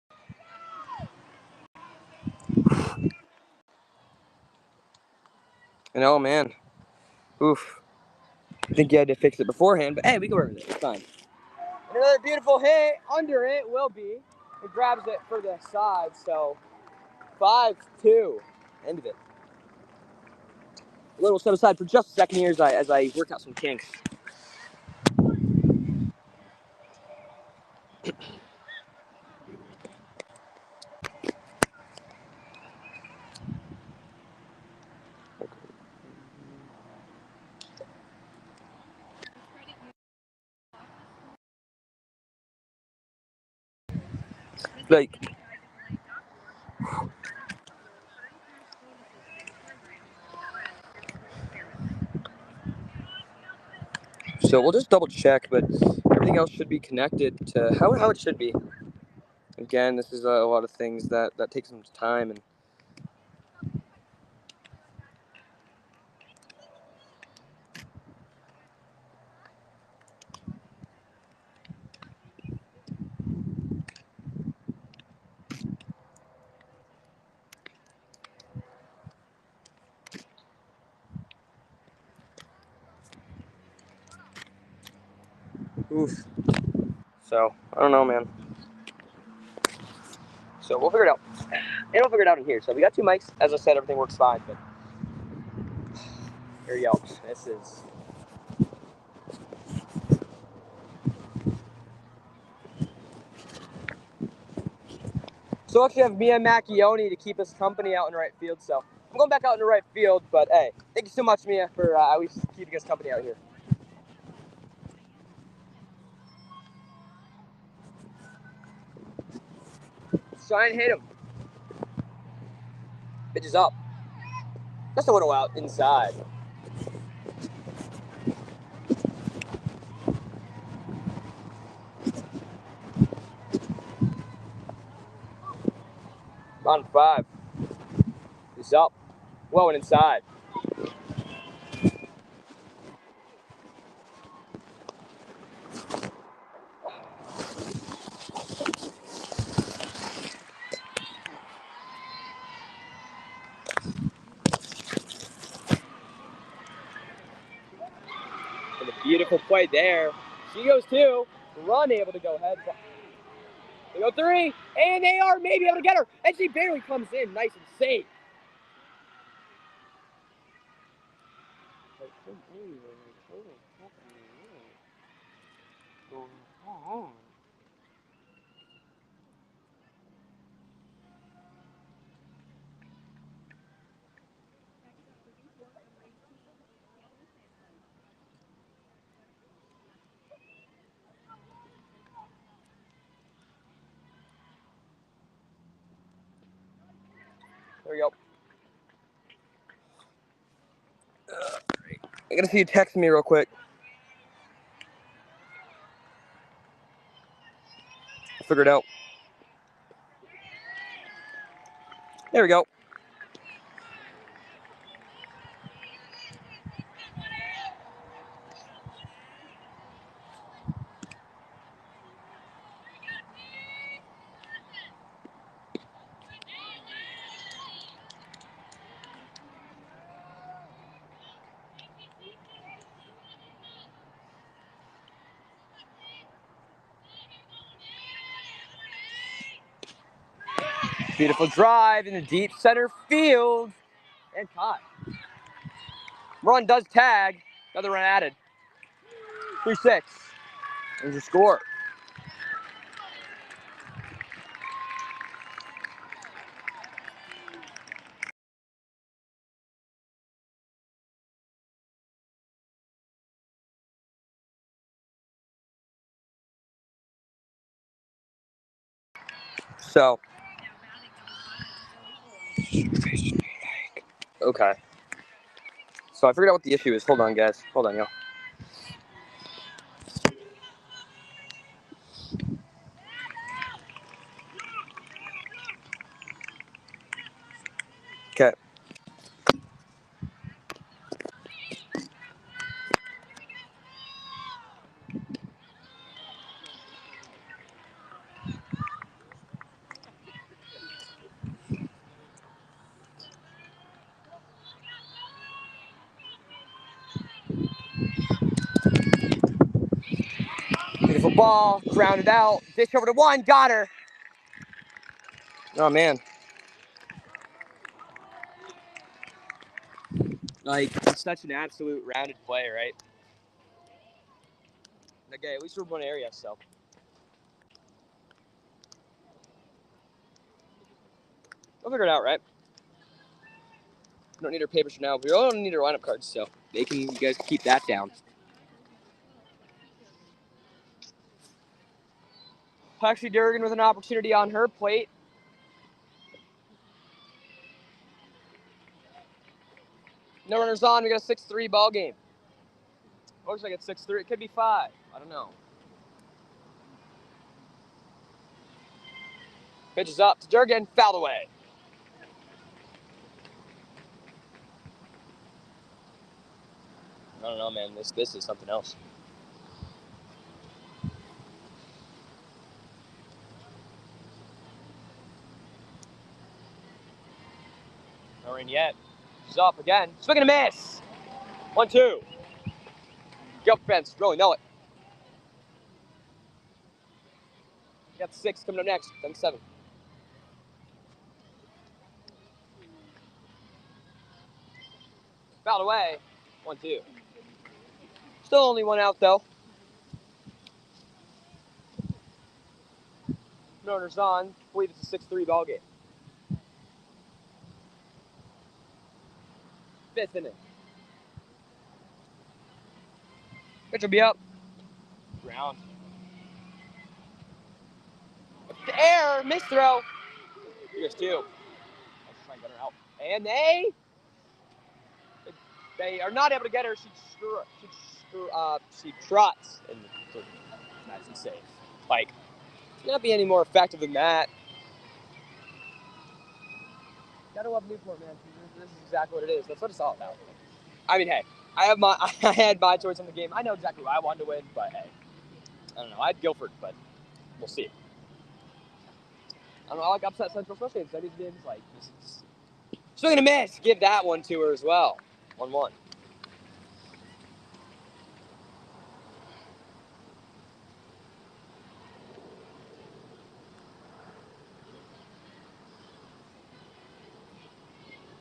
And oh man, oof. I think you had to fix it beforehand, but hey, we can work with it. It's fine. Another beautiful hit under it will be. It grabs it for the side, so 5-2. End of it. A little set aside for just a second here as I work out some kinks. Like, so we'll just double check, but everything else should be connected to how it should be. Again, this is a lot of things that take some time, and oof. So I don't know, man. So we'll figure it out. And we'll figure it out in here. So we got 2 mics. As I said, everything works fine, but here you go. This is. So we actually have Mia Macchione to keep us company out in right field. So I'm going back out in the right field, but hey, thank you so much, Mia, for at least keeping us company out here. Let's try and hit him. Pitch is up. Just a little out inside. On 5. He's up. Low and inside. And a beautiful play there. She goes 2. Run able to go ahead. They go 3. And they are maybe able to get her. And she barely comes in. Nice and safe. There we go. I gotta see you text me real quick. Figure it out. There we go. Beautiful drive in the deep center field. And caught. Run does tag. Another run added. 3-6. There's your score. So. Okay. So I figured out what the issue is. Hold on, guys. Hold on, y'all. Okay. Beautiful ball. Grounded out. Dish over to one. Got her. Oh, man. Like, it's such an absolute rounded play, right? Okay, at least we're one area, so. We'll figure it out, right? We don't need our papers for now. We don't need our lineup cards, so you guys keep that down. Actually, Durgan with an opportunity on her plate. No runners on. We got a 6-3 ball game. Looks like it's 6-3. It could be 5. I don't know. Pitch is up to Durgan. Fouled away. I don't know, man. This is something else. No rain yet. He's up again. Swing and a miss. 1-2. Gilford fans really know it. Got 6 coming up next. Then 7. Fouled away. 1-2. Still only one out though. No runners on. I believe it's a 6-3 ball game. 5th inning. Pitch will be up. Ground. The air. Missed throw. Here's 2. Let's try and get her out. And they are not able to get her. She trots and that's insane. Like, it's not be any more effective than that. Gotta love Newport, man. This is exactly what it is. That's what it's all about. I mean, hey, I had my choice in the game. I know exactly who I wanted to win, but hey, I don't know. I had Gilford, but we'll see. I don't know. I like upset Central, especially in studies games. Like, this is swing and a miss. Give that one to her as well. 1-1.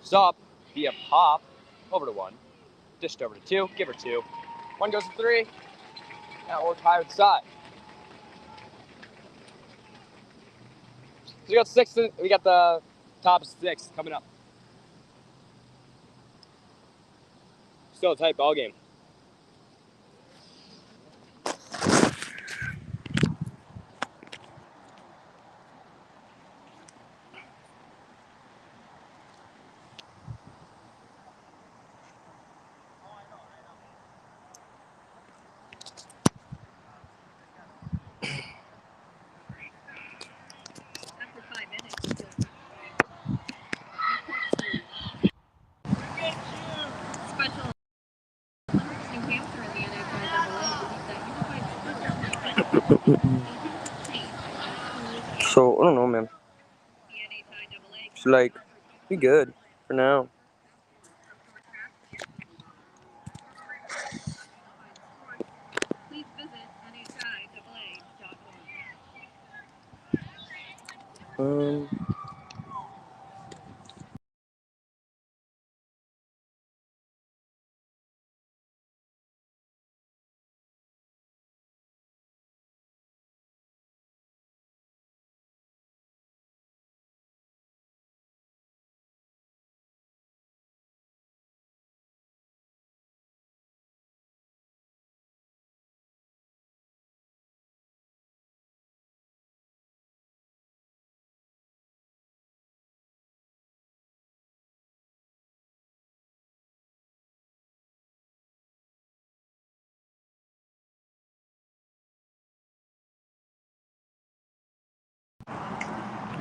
Stop. Be a pop. Over to 1. Dished over to 2. Give her 2. 1 goes to 3. That worked higher the side. So we got 6. We got the top 6 coming up. Still a tight ball game. So, I don't know, man. It's like, be good for now.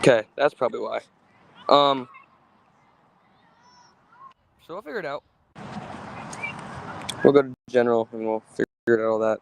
Okay, that's probably why. So we'll figure it out. We'll go to general and we'll figure out all that.